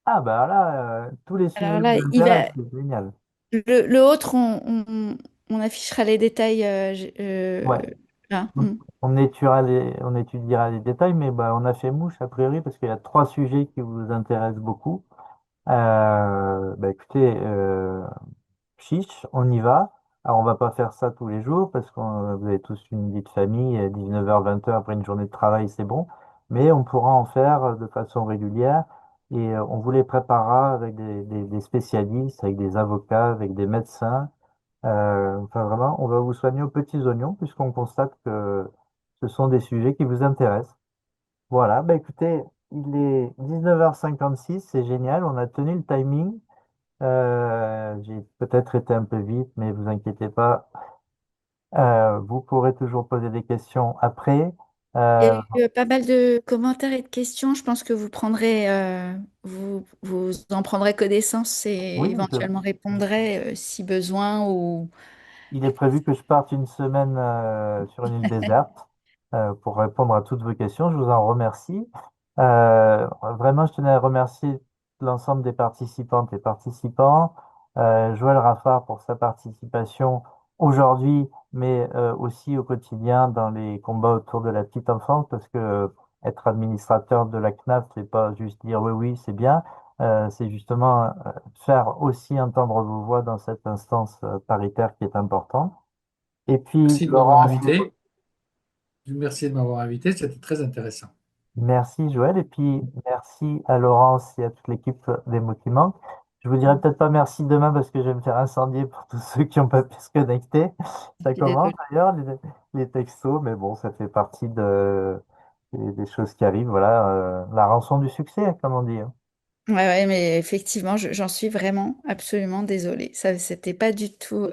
Ah, bah là, tous les sujets Alors là, vous intéressent, c'est génial. le autre, on affichera les détails. Ouais. Là. Donc, on étudiera les détails, mais bah, on a fait mouche a priori parce qu'il y a trois sujets qui vous intéressent beaucoup. Bah, écoutez, chiche, on y va. Alors, on va pas faire ça tous les jours parce que vous avez tous une vie de famille, 19h, 20h après une journée de travail, c'est bon. Mais on pourra en faire de façon régulière et on vous les préparera avec des spécialistes, avec des avocats, avec des médecins. Enfin, vraiment, on va vous soigner aux petits oignons puisqu'on constate que ce sont des sujets qui vous intéressent. Voilà, bah écoutez, il est 19h56, c'est génial, on a tenu le timing. J'ai peut-être été un peu vite, mais vous inquiétez pas, vous pourrez toujours poser des questions après. Il y a Euh, eu pas mal de commentaires et de questions. Je pense que vous en prendrez connaissance et oui, éventuellement répondrez si besoin ou. il est prévu que je parte une semaine sur une île déserte pour répondre à toutes vos questions. Je vous en remercie. Vraiment, je tenais à remercier l'ensemble des participantes et participants. Joël Raffard pour sa participation aujourd'hui, mais aussi au quotidien dans les combats autour de la petite enfance, parce que être administrateur de la CNAF, c'est pas juste dire oui, oui, c'est bien. C'est justement faire aussi entendre vos voix dans cette instance paritaire qui est importante. Et puis, Merci de m'avoir Laurence, invité. Merci de m'avoir invité, c'était très intéressant. merci Joël, et puis merci à Laurence et à toute l'équipe des mots qui manquent. Je vous dirai peut-être pas merci demain parce que je vais me faire incendier pour tous ceux qui n'ont pas pu se connecter. Je Ça suis commence désolée. d'ailleurs, les textos, mais bon, ça fait partie des choses qui arrivent. Voilà, la rançon du succès, comme on dit, hein. Ouais, ouais, mais effectivement, j'en suis vraiment absolument désolée. Ça, c'était pas du tout,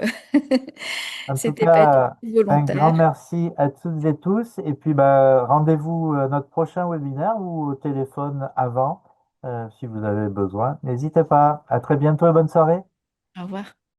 En tout c'était pas du cas, tout un grand volontaire. merci à toutes et tous. Et puis, bah, rendez-vous notre prochain webinaire ou au téléphone avant, si vous avez besoin. N'hésitez pas. À très bientôt et bonne soirée. Au revoir.